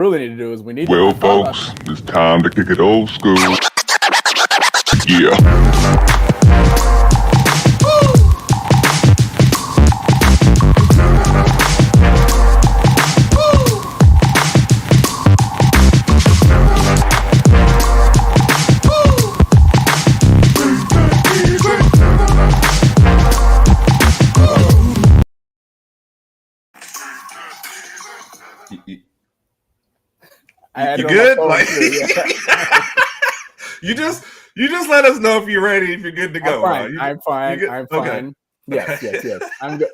really need to do is we need Well, to folks, it's time to kick it old school. Yeah. You good? Like, you just let us know if you're ready, if you're good to go. I'm fine. I'm fine. Yes. I'm good.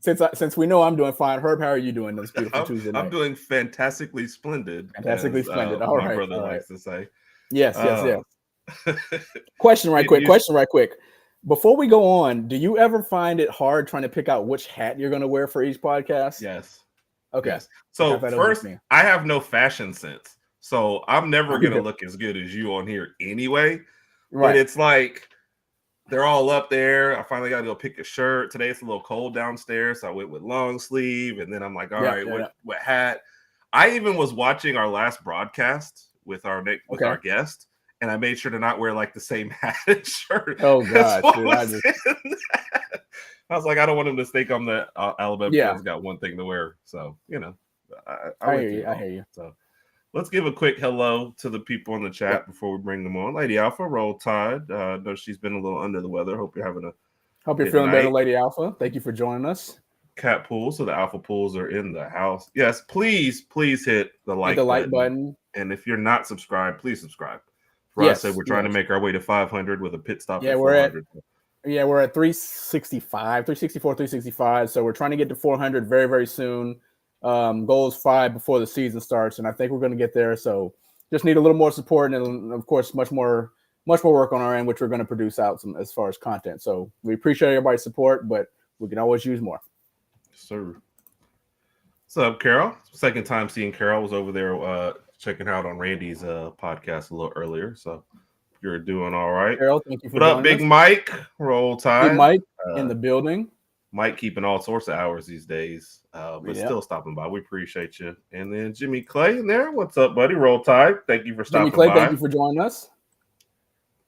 Since we know I'm doing fine, Herb, how are you doing this beautiful Tuesday night? I'm doing fantastically splendid. Fantastically splendid. All right. My brother likes to say. Yes. Question right quick. Before we go on, do you ever find it hard trying to pick out which hat you're going to wear for each podcast? Yes. Okay. Yes. So first, I have no fashion sense, so I'm never going to look as good as you on here anyway. Right. But it's like they're all up there. I finally got to go pick a shirt. Today it's a little cold downstairs, so I went with long sleeve, and then I'm like, all right, what hat? I even was watching our last broadcast with our guest, and I made sure to not wear like the same hat and shirt. Oh God, dude, I was like, I don't want him to think I'm the Alabama fans got one thing to wear. So, I hear you. So let's give a quick hello to the people in the chat before we bring them on. Lady Alpha, Roll Tide. Know she's been a little under the weather. Hope you're feeling better, Lady Alpha. Thank you for joining us. Cat Pool. So the Alpha Pools are in the house. Yes, please hit the like button. And if you're not subscribed, please subscribe. For us, we're trying to make our way to 500 with a pit stop at 400. We're at 365. So we're trying to get to 400 very, very soon. Goal is 5 before the season starts, and I think we're going to get there. So just need a little more support, and of course, much more work on our end, which we're going to produce out as far as content. So we appreciate everybody's support, but we can always use more. Sir, what's up, Carol? Second time seeing Carol. Was over there checking out on Randy's podcast a little earlier. So you're doing all right. Carol, thank you for what up, Big us. Mike? Roll Tide. Big Mike in the building. Mike keeping all sorts of hours these days, but still stopping by. We appreciate you. And then Jimmy Clay in there. What's up, buddy? Roll Tide. Thank you for stopping by. Thank you for joining us.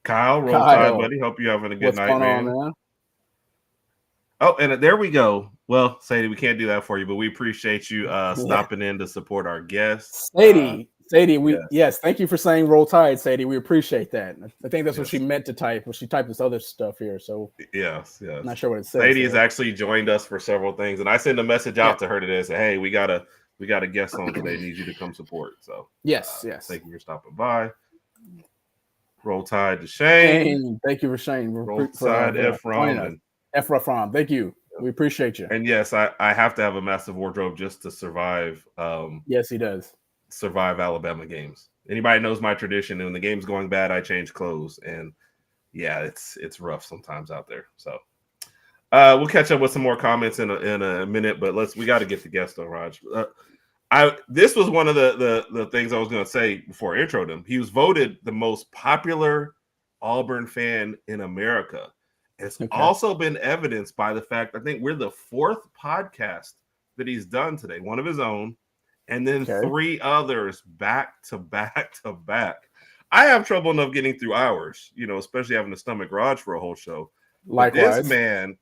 Kyle, Roll Tide, buddy. Hope you're having a good night, man. Oh, and there we go. Well, Sadie, we can't do that for you, but we appreciate you stopping in to support our guests. Sadie, thank you for saying Roll Tide, Sadie. We appreciate that. I think that's what she meant to type. Well, she typed this other stuff here, so yes. I'm not sure what it says. Sadie has actually joined us for several things, and I sent a message out to her today. Say, hey, we got a guest on today. Need you to come support. So yes. Thank you for stopping by. Roll Tide to Shane. Thank you for Shane. Roll Tide Ephraim. Ephraim, thank you. We appreciate you. And yes, I have to have a massive wardrobe just to survive. Yes, he does. Survive Alabama games. Anybody knows my tradition, and when the game's going bad, I change clothes. And yeah, it's rough sometimes out there. So we'll catch up with some more comments in a minute, but we got to get the guest on, Raj. This was one of the things I was going to say before I introed him. He was voted the most popular Auburn fan in America. It's also been evidenced by the fact I think we're the 4th podcast that he's done today, one of his own, and then 3 others back to back to back. I have trouble enough getting through hours, especially having to stomach Raj for a whole show. Likewise. This man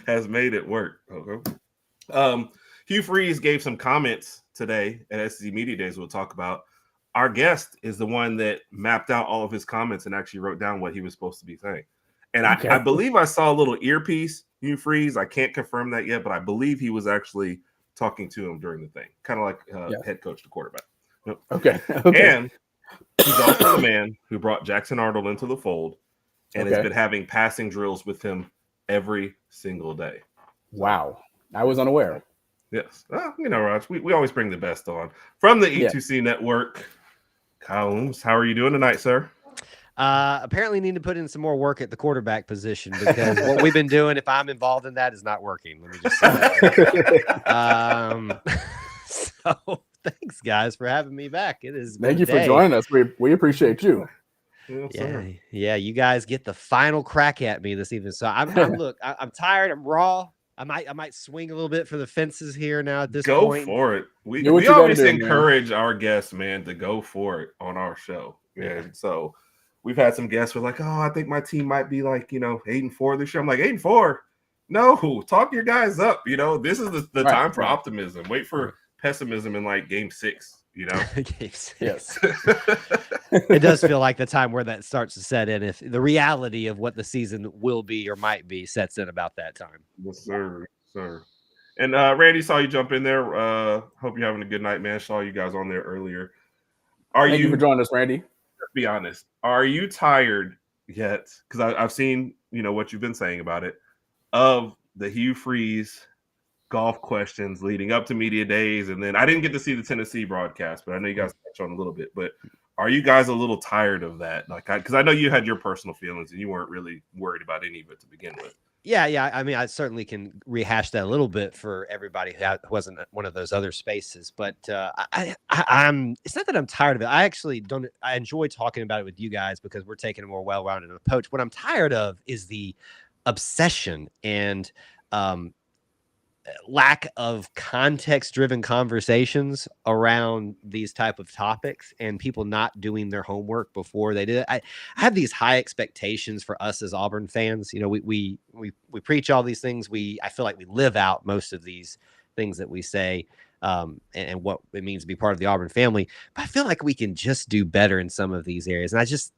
has made it work. Okay. Hugh Freeze gave some comments today at SEC Media Days we'll talk about. Our guest is the one that mapped out all of his comments and actually wrote down what he was supposed to be saying. And I believe I saw a little earpiece, Hugh Freeze. I can't confirm that yet, but I believe he was actually talking to him during the thing, kind of like head coach to quarterback. Okay. And he's also the man who brought Jackson Arnold into the fold and has been having passing drills with him every single day. Wow. I was unaware. Yes. Raj, we always bring the best on. From the E2C Network, Kyle Looms, how are you doing tonight, sir? Apparently need to put in some more work at the quarterback position because what we've been doing, if I'm involved in that, is not working. Let me just say that. So thanks, guys, for having me back. It is. Thank you for joining us. We appreciate you. Yeah. You guys get the final crack at me this evening. So I'm tired. I'm raw. I might swing a little bit for the fences here now at this Go point. for it. We Do what you always gotta do, encourage our guests, man, to go for it on our show. Yeah. And so we've had some guests who are like, oh, I think my team might be like, 8-4 this year. I'm like, 8-4? No, talk your guys up. This is the Right, time for right. optimism. Wait for pessimism in like game 6. Game 6. Yes. It does feel like the time where that starts to set in. If the reality of what the season will be or might be sets in about that time. Yes, sir. And Randy, saw you jump in there. Hope you're having a good night, man. Saw you guys on there earlier. Thank you for joining us, Randy. Let's be honest. Are you tired yet? Because I've seen, what you've been saying about it, of the Hugh Freeze golf questions leading up to media days. And then I didn't get to see the Tennessee broadcast, but I know you guys touched on a little bit. But are you guys a little tired of that? Because I know you had your personal feelings and you weren't really worried about any of it to begin with. Yeah. I mean, I certainly can rehash that a little bit for everybody who wasn't one of those other spaces. But I'm. It's not that I'm tired of it. I actually don't. I enjoy talking about it with you guys because we're taking a more well-rounded approach. What I'm tired of is the obsession and lack of context-driven conversations around these type of topics and people not doing their homework before they did it. I have these high expectations for us as Auburn fans. We preach all these things. I feel like we live out most of these things that we say and what it means to be part of the Auburn family. But I feel like we can just do better in some of these areas. And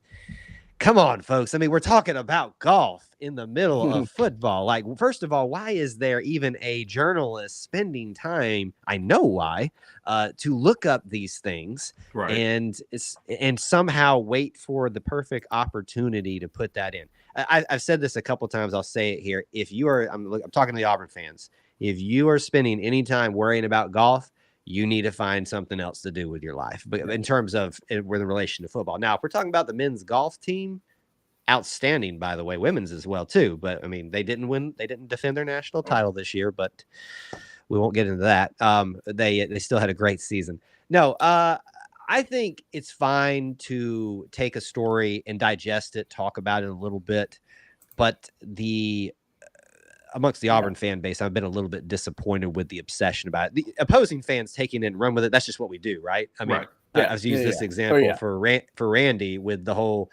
come on, folks. I mean, we're talking about golf in the middle of football. Like, first of all, why is there even a journalist spending time? I know why, to look up these things and somehow wait for the perfect opportunity to put that in. I've said this a couple times. I'll say it here. If you are, I'm talking to the Auburn fans. If you are spending any time worrying about golf, you need to find something else to do with your life. But in terms of with relation to football. Now, if we're talking about the men's golf team, outstanding, by the way, women's as well, too. But I mean, they didn't win. They didn't defend their national title this year, but we won't get into that. They still had a great season. No, I think it's fine to take a story and digest it, talk about it a little bit. But amongst the Auburn fan base, I've been a little bit disappointed with the obsession about it. The opposing fans taking it and run with it. That's just what we do, right? I mean, I've used this example for Randy with the whole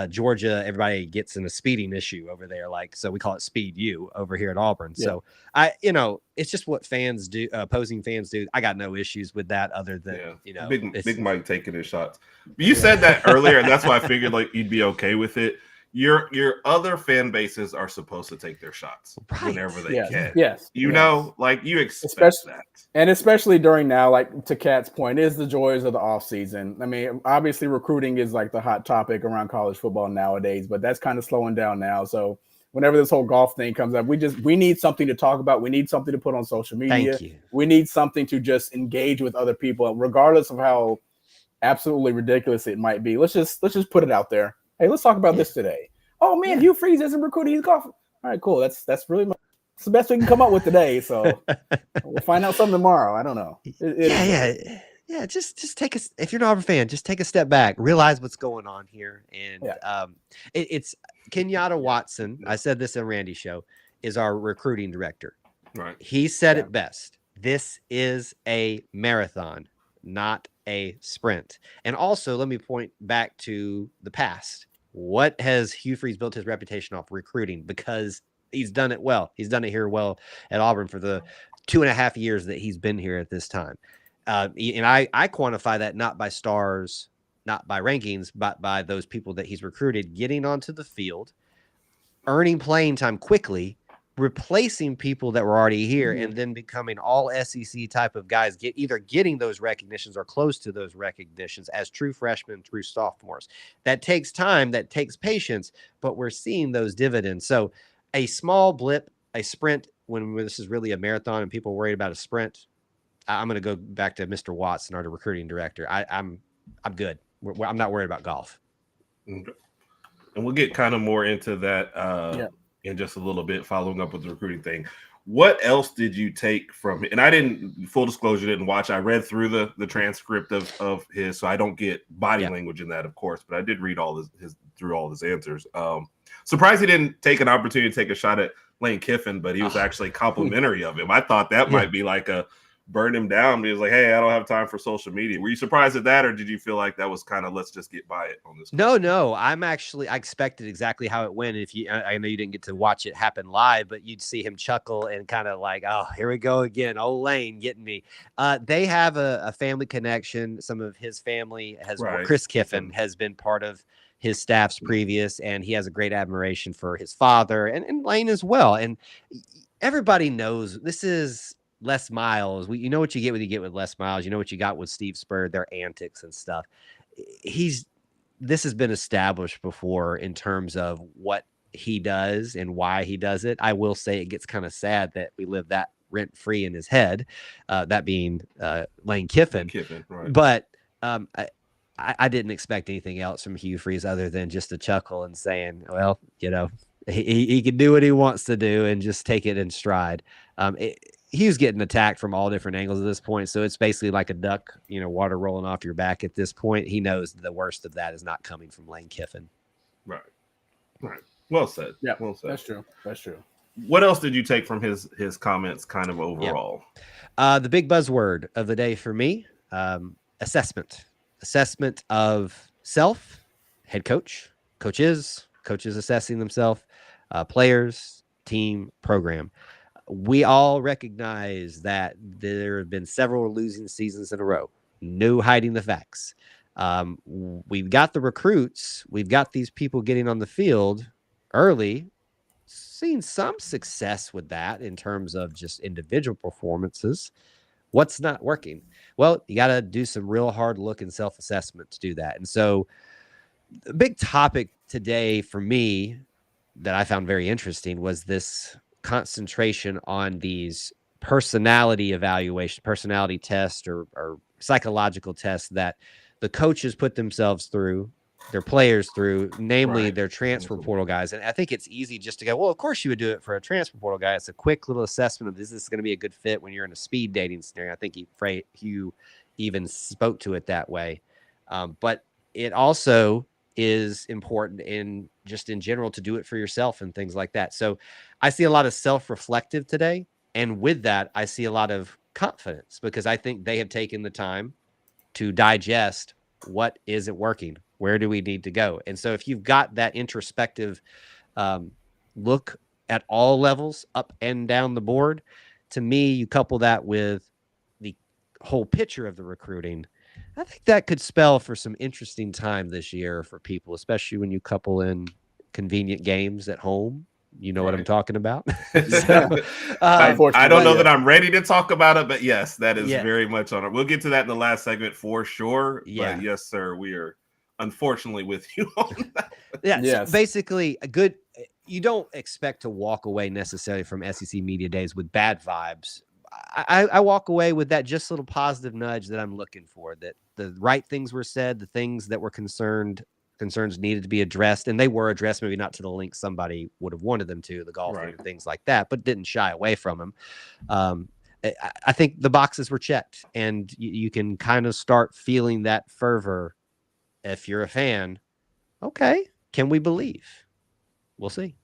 Georgia. Everybody gets in a speeding issue over there, so we call it Speed U over here at Auburn. Yeah. So it's just what fans do. Opposing fans do. I got no issues with that, other than Big Mike taking his shots. You said that earlier, and that's why I figured you'd be okay with it. Your other fan bases are supposed to take their shots whenever they can. Yes. You expect that. And especially during now, to Kat's point, is the joys of the off season. I mean, obviously recruiting is the hot topic around college football nowadays, but that's kind of slowing down now. So whenever this whole golf thing comes up, we need something to talk about. We need something to put on social media. Thank you. We need something to just engage with other people, regardless of how absolutely ridiculous it might be. Let's just put it out there. Hey, let's talk about this today. Oh man, Hugh Freeze isn't recruiting. He's golfing. All right, cool. That's really it's the best we can come up with today. So we'll find out something tomorrow. I don't know. Yeah. Just take if you're an Auburn fan, just take a step back, realize what's going on here, and it's Kenyatta Watson. I said this on Randy's show, is our recruiting director. Right. He said it best. This is a marathon, not a sprint. And also, let me point back to the past. What has Hugh Freeze built his reputation off? Recruiting, because he's done it well. He's done it here well at Auburn for the 2.5 years that he's been here at this time. And I quantify that not by stars, not by rankings, but by those people that he's recruited getting onto the field, earning playing time quickly, replacing people that were already here, and then becoming all SEC type of guys, either getting those recognitions or close to those recognitions as true freshmen, true sophomores. That takes time, that takes patience, but we're seeing those dividends. So a small blip, a sprint, when this is really a marathon and people are worried about a sprint, I'm going to go back to Mr. Watson, our recruiting director. I'm good. I'm not worried about golf. Okay. And we'll get kind of more into that in just a little bit, following up with the recruiting thing. What else did you take from it? And I didn't, full disclosure, didn't watch. I read through the transcript of his, so I don't get body language in that, of course, but I did read through all his answers. Surprised he didn't take an opportunity to take a shot at Lane Kiffin, but he was actually complimentary of him. I thought that might be like a burn him down. He was like, hey, I don't have time for social media. Were you surprised at that, or did you feel like that was kind of let's just get by it on this? No. I expected exactly how it went. If I know you didn't get to watch it happen live, but you'd see him chuckle and kind of like, oh, here we go again. Old Lane getting me. They have a family connection. Some of his family Chris Kiffin has been part of his staff's previous, and he has a great admiration for his father and Lane as well. And everybody knows this is Les Miles. You know what you get with Les Miles. You know what you got with Steve Spurrier, their antics and stuff. This has been established before in terms of what he does and why he does it. I will say it gets kind of sad that we live that rent free in his head, that being Lane Kiffin. Right. But I didn't expect anything else from Hugh Freeze other than just a chuckle and saying, well, he can do what he wants to do and just take it in stride. He was getting attacked from all different angles at this point. So it's basically like a duck, water rolling off your back at this point. He knows the worst of that is not coming from Lane Kiffin. Right. Well said. Yeah, well said. That's true. What else did you take from his comments kind of overall? The big buzzword of the day for me, assessment of self, head coaches assessing themselves, players, team, program. We all recognize that there have been several losing seasons in a row. No hiding the facts. We've got the recruits. We've got these people getting on the field early, seen some success with that in terms of just individual performances. What's not working? Well, you got to do some real hard look and self-assessment to do that. And so the big topic today for me that I found very interesting was this concentration on these personality tests or psychological tests that the coaches put themselves through, their players through, namely their transfer portal guys. And I think it's easy just to go, well, of course you would do it for a transfer portal guy. It's a quick little assessment of is this going to be a good fit when you're in a speed dating scenario. I think Hugh even spoke to it that way. But it also is important in general to do it for yourself and things like that. So I see a lot of self-reflective today. And with that, I see a lot of confidence because I think they have taken the time to digest what isn't working. Where do we need to go? And so if you've got that introspective look at all levels, up and down the board, to me, you couple that with the whole picture of the recruiting, I think that could spell for some interesting time this year for people, especially when you couple in convenient games at home. You know what I'm talking about? I don't know that I'm ready to talk about it, but yes, that is very much on it. We'll get to that in the last segment for sure. Yeah. But yes, sir, we are unfortunately with you on that. Yeah. Yes. So basically, you don't expect to walk away necessarily from SEC Media Days with bad vibes. I walk away with that just little positive nudge that I'm looking for, that the right things were said, the things that were concerns needed to be addressed, and they were addressed, maybe not to the length somebody would have wanted them to, the golfing and things like that, but didn't shy away from them. I think the boxes were checked, and you can kind of start feeling that fervor if you're a fan. Okay, can we believe? We'll see.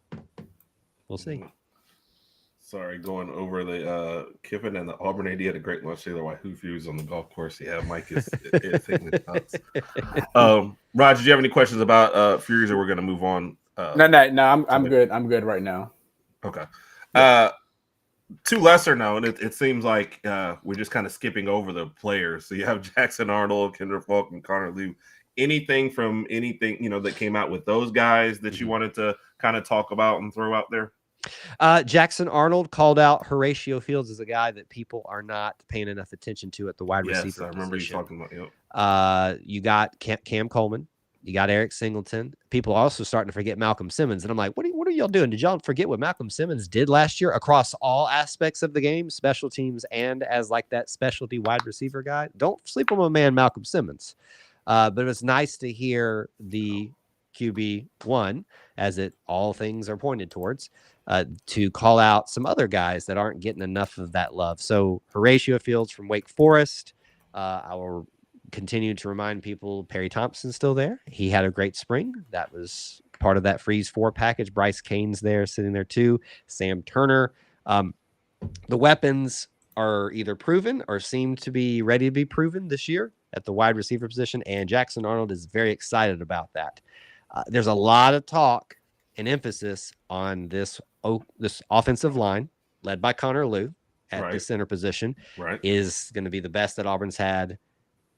Sorry, going over the Kiffin and the Auburn AD had a great lunch together while Hugh Freeze on the golf course. Yeah, Mike is taking the nuts. Rod, did you have any questions about Freeze, or we're going to move on? No, I'm good. I'm good right now. Okay. Two lesser known, it seems like we're just kind of skipping over the players. So you have Jackson Arnold, Kendra Falk, and Connor Liu. Anything that came out with those guys that you wanted to kind of talk about and throw out there? Jackson Arnold called out Horatio Fields as a guy that people are not paying enough attention to at the wide receiver. I remember you talking about. Yep. You got Cam Coleman, you got Eric Singleton. People are also starting to forget Malcolm Simmons, and I'm like, what are y'all doing? Did y'all forget what Malcolm Simmons did last year across all aspects of the game, special teams, and as like that specialty wide receiver guy? Don't sleep on my man Malcolm Simmons. But it was nice to hear the QB1, as all things are pointed towards, to call out some other guys that aren't getting enough of that love. So Horatio Fields from Wake Forest, our continue to remind people Perry Thompson's still there. He had a great spring. That was part of that Freeze 4 package. Bryce Kane's there, sitting there too. Sam Turner. The weapons are either proven or seem to be ready to be proven this year at the wide receiver position, and Jackson Arnold is very excited about that. There's a lot of talk and emphasis on this offensive line led by Connor Lew at the center position is going to be the best that Auburn's had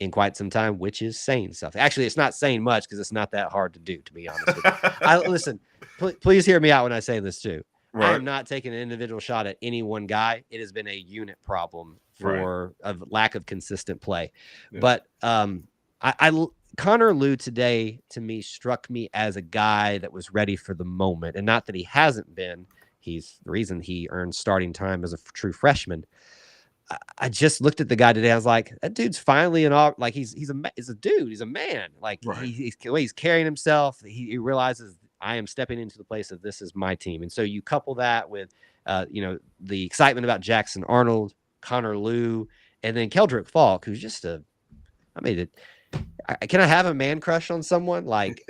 in quite some time, which is saying something. Actually, it's not saying much because it's not that hard to do, to be honest with you. Listen, please hear me out when I say this too. I am not taking an individual shot at any one guy. It has been a unit problem for a lack of consistent play. Yeah. But Connor Lew today, to me, struck me as a guy that was ready for the moment. And not that he hasn't been. He's the reason he earned starting time as a true freshman. I just looked at the guy today. I was like, that dude's finally he's a dude. He's a man. Like he's the way he's carrying himself. He realizes I am stepping into the place of this is my team. And so you couple that with, the excitement about Jackson Arnold, Connor Lew, and then Keldrick Falk, who's just can I have a man crush on someone? Like,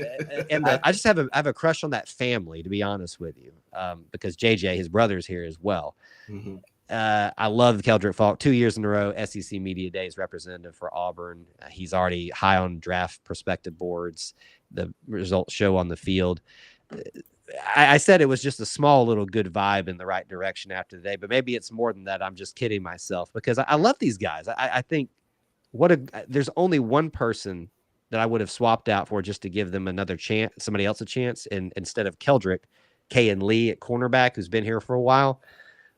and I just have a crush on that family, to be honest with you, because JJ, his brother's here as well. Mm-hmm. I love Keldrick Falk. 2 years in a row, SEC Media Days representative for Auburn. He's already high on draft prospective boards. The results show on the field. I said it was just a small little good vibe in the right direction after the day, but maybe it's more than that. I'm just kidding myself because I love these guys. I think there's only one person that I would have swapped out for just to give them another chance, somebody else a chance, and instead of Keldrick, K.N. Lee at cornerback, who's been here for a while.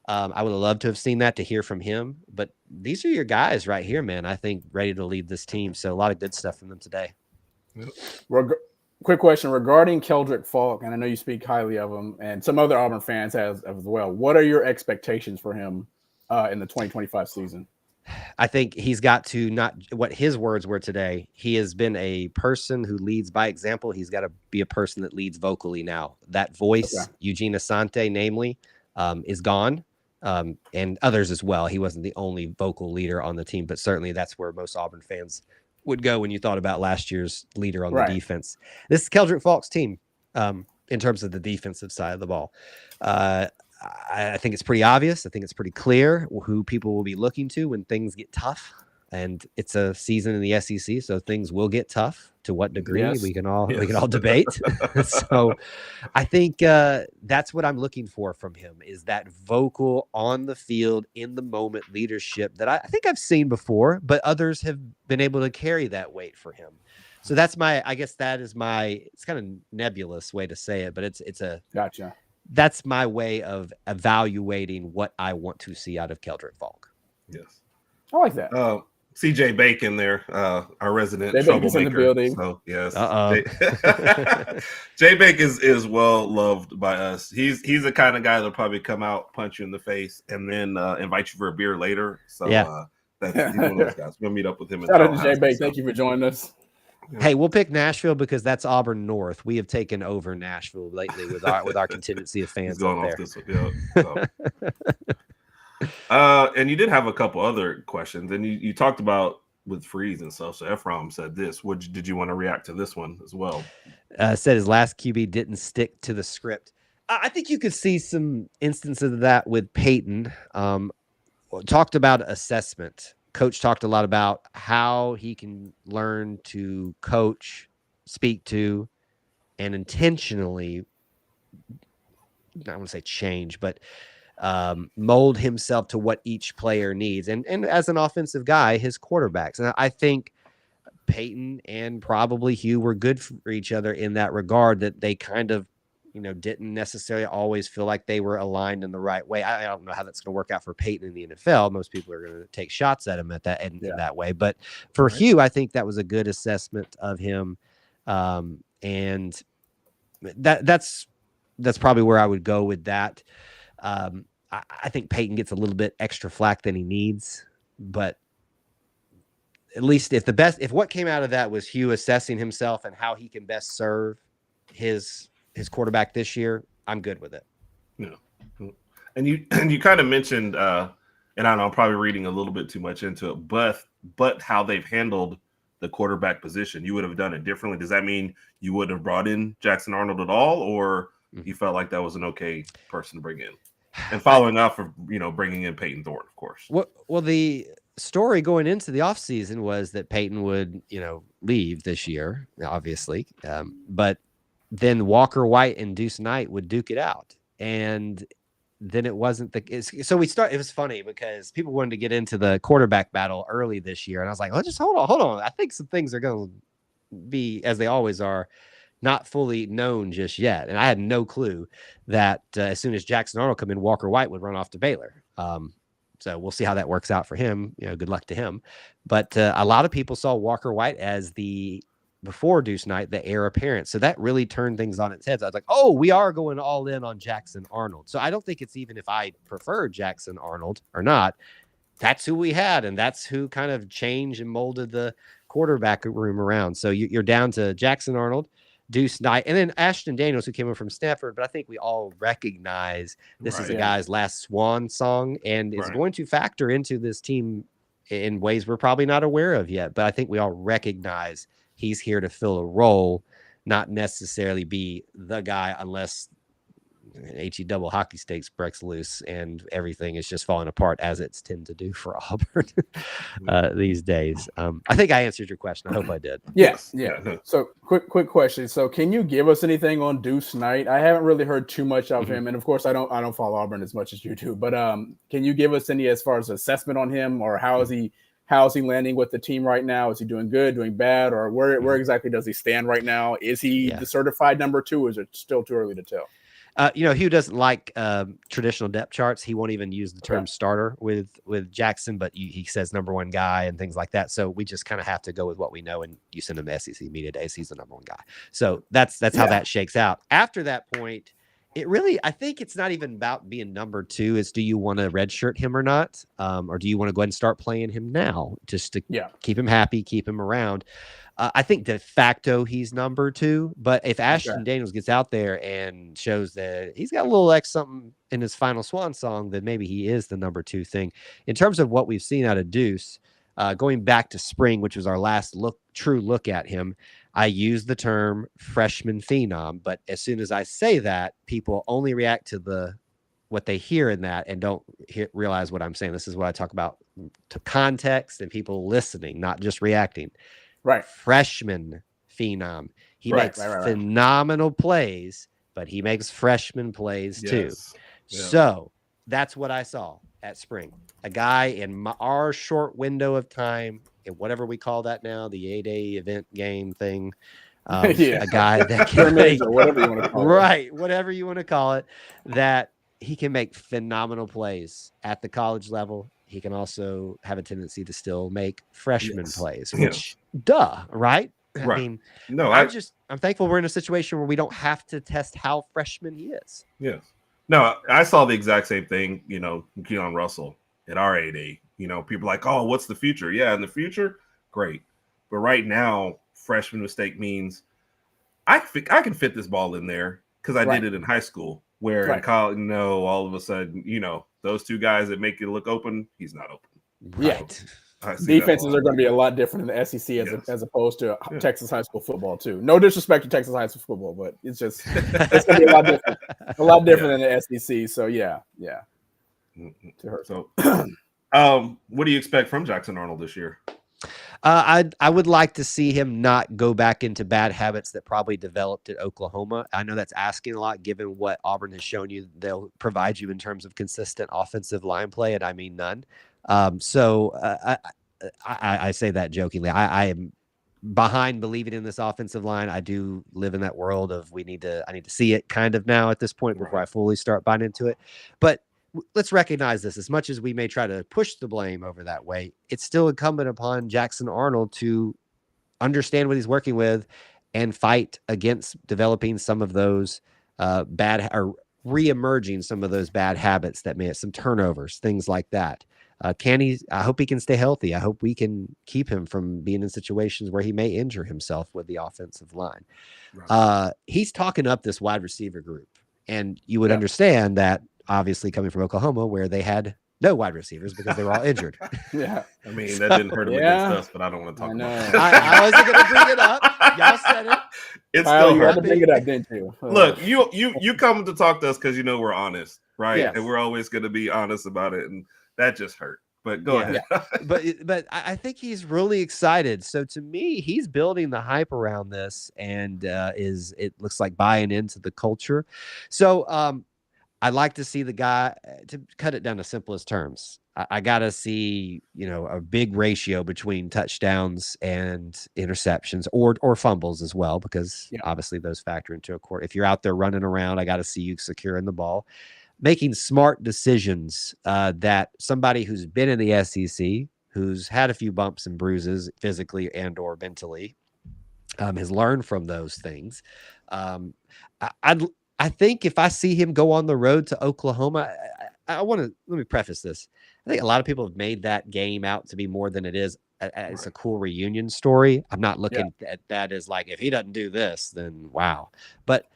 I would have loved to have seen that, to hear from him. But these are your guys right here, man. I think ready to lead this team. So a lot of good stuff from them today. Quick question regarding Keldrick Falk, and I know you speak highly of him, and some other Auburn fans as well. What are your expectations for him in the 2025 season? I think he's got to what his words were today. He has been a person who leads by example. He's got to be a person that leads vocally now. That voice, Eugene Asante, namely, is gone. And others as well. He wasn't the only vocal leader on the team, but certainly that's where most Auburn fans would go when you thought about last year's leader on the defense. This is Keldrick Falk's team in terms of the defensive side of the ball. I think it's pretty obvious. I think it's pretty clear who people will be looking to when things get tough. And it's a season in the SEC, so things will get tough. To what degree we can all debate. So I think that's what I'm looking for from him, is that vocal, on the field, in the moment leadership that I think I've seen before, but others have been able to carry that weight for him. So that's it's kind of nebulous way to say it, but it's a gotcha. That's my way of evaluating what I want to see out of Keldrick Falk. Yes. I like that. CJ Bacon there, our resident troublemaker. In the building. So yes, Jay Bacon is well loved by us. He's the kind of guy that'll probably come out, punch you in the face, and then invite you for a beer later. So he's one of those guys. We're gonna meet up with him. Shout out to Jay Bacon. Thank you for joining us. Hey, we'll pick Nashville because that's Auburn North. We have taken over Nashville lately with our contingency of fans going out off there. This one, and you did have a couple other questions, and you talked about with Freeze and stuff. So Ephraim said this. Did you want to react to this one as well? Said his last QB didn't stick to the script. I think you could see some instances of that with Peyton. Talked about assessment. Coach talked a lot about how he can learn to coach, speak to, and intentionally, I want to say change, but mold himself to what each player needs. And as an offensive guy, his quarterbacks. And I think Peyton and probably Hugh were good for each other in that regard, that they kind of, didn't necessarily always feel like they were aligned in the right way. I don't know how that's going to work out for Peyton in the NFL. Most people are going to take shots at him in that way. But for Hugh, I think that was a good assessment of him. And that's probably where I would go with that. I think Peyton gets a little bit extra flack than he needs, but at least if what came out of that was Hugh assessing himself and how he can best serve his quarterback this year, I'm good with it. Yeah. And you kind of mentioned, and I don't know, I'm probably reading a little bit too much into it, but how they've handled the quarterback position, you would have done it differently? Does that mean you wouldn't have brought in Jackson Arnold at all, or you felt like that was an okay person to bring in? And following up of, bringing in Peyton Thorne, of course. Well, the story going into the offseason was that Peyton would, leave this year, obviously. But then Walker White and Deuce Knight would duke it out. And then it wasn't so it was funny because people wanted to get into the quarterback battle early this year. And I was like, just hold on. I think some things are going to be, as they always are, not fully known just yet. And I had no clue that as soon as Jackson Arnold come in, Walker White would run off to Baylor. So we'll see how that works out for him. Good luck to him. But a lot of people saw Walker White as before Deuce Knight, the heir apparent. So that really turned things on its head. So I was like, oh, we are going all in on Jackson Arnold. So I don't think it's even if I prefer Jackson Arnold or not. That's who we had, and that's who kind of changed and molded the quarterback room around. So you're down to Jackson Arnold, Deuce Knight, and then Ashton Daniels, who came in from Stanford. But I think we all recognize this is a guy's last swan song and is going to factor into this team in ways we're probably not aware of yet. But I think we all recognize he's here to fill a role, not necessarily be the guy unless HE double hockey stakes breaks loose and everything is just falling apart as it's tend to do for Auburn these days. I think I answered your question. I hope I did. Yes. Yeah. So quick question. So can you give us anything on Deuce Knight? I haven't really heard too much of him. And of course I don't follow Auburn as much as you do, but can you give us any as far as assessment on him, or how is he landing with the team right now? Is he doing good, doing bad, or where exactly does he stand right now? Is he the certified number 2, or is it still too early to tell? Hugh doesn't like traditional depth charts. He won't even use the term starter with Jackson, but he says number 1 guy and things like that. So we just kind of have to go with what we know. And you send him to SEC Media Days, he's the number 1 guy. So that's how that shakes out. After that point, I think it's not even about being number 2. It's, do you want to redshirt him or not? Or do you want to go ahead and start playing him now just to keep him happy, keep him around? I think de facto he's number 2, but if Ashton Daniels gets out there and shows that he's got a little something in his final swan song, then maybe he is the number 2 thing. In terms of what we've seen out of Deuce, going back to spring, which was our last true look at him, I use the term freshman phenom, but as soon as I say that, people only react to what they hear in that and don't realize what I'm saying. This is what I talk about, to context and people listening, not just reacting. Right. Freshman phenom. He makes phenomenal plays, but he makes freshman plays too. Yeah. So that's what I saw at spring. A guy in our short window of time, in whatever we call that now, the 8-day event game thing. A guy that can make, or whatever you want to call it. Whatever you want to call it, that he can make phenomenal plays at the college level. He can also have a tendency to still make freshman plays, which right? I mean, I'm thankful we're in a situation where we don't have to test how freshman he is. Yes. No, I saw the exact same thing, Keon Russell at our 8A. People like, oh, what's the future? Yeah, in the future, great. But right now, freshman mistake means I can fit this ball in there because I did it in high school. Where in college, all of a sudden, those 2 guys that make you look open, he's not open. Right. Defenses are going to be a lot different in the SEC as opposed to Texas high school football too. No disrespect to Texas high school football, but it's going to be a lot different than the SEC. So yeah. To her. So, what do you expect from Jackson Arnold this year? I would like to see him not go back into bad habits that probably developed at Oklahoma. I know that's asking a lot given what Auburn has shown you they'll provide you in terms of consistent offensive line play, and I mean none. So I say that jokingly. I am behind believing in this offensive line. I do live in that world of I need to see it kind of now at this point before I fully start buying into it. But let's recognize this. As much as we may try to push the blame over that way, it's still incumbent upon Jackson Arnold to understand what he's working with and fight against developing some of those bad re-emerging some of those bad habits that may have some turnovers, things like that. I hope he can stay healthy. I hope we can keep him from being in situations where he may injure himself with the offensive line. Right. He's talking up this wide receiver group, and you would understand that obviously coming from Oklahoma where they had no wide receivers because they were all injured. Yeah. I mean, that didn't hurt him against us, but I don't want to talk about it. I wasn't going to bring it up. Y'all said it. It's Kyle, still you had hurt. to bring it up, didn't you? Look, you come to talk to us because you know we're honest, right? Yes. And we're always going to be honest about it, and that just hurt. But go ahead. But I think he's really excited. So to me, he's building the hype around this, and it looks like buying into the culture. So I'd like to see the guy, to cut it down to simplest terms. I got to see, a big ratio between touchdowns and interceptions or fumbles as well, because obviously those factor into a court. If you're out there running around, I got to see you securing the ball, making smart decisions that somebody who's been in the SEC, who's had a few bumps and bruises physically and or mentally, has learned from those things. I think if I see him go on the road to Oklahoma, let me preface this. I think a lot of people have made that game out to be more than it is. It's a cool reunion story. I'm not looking at that as like, if he doesn't do this, then wow. But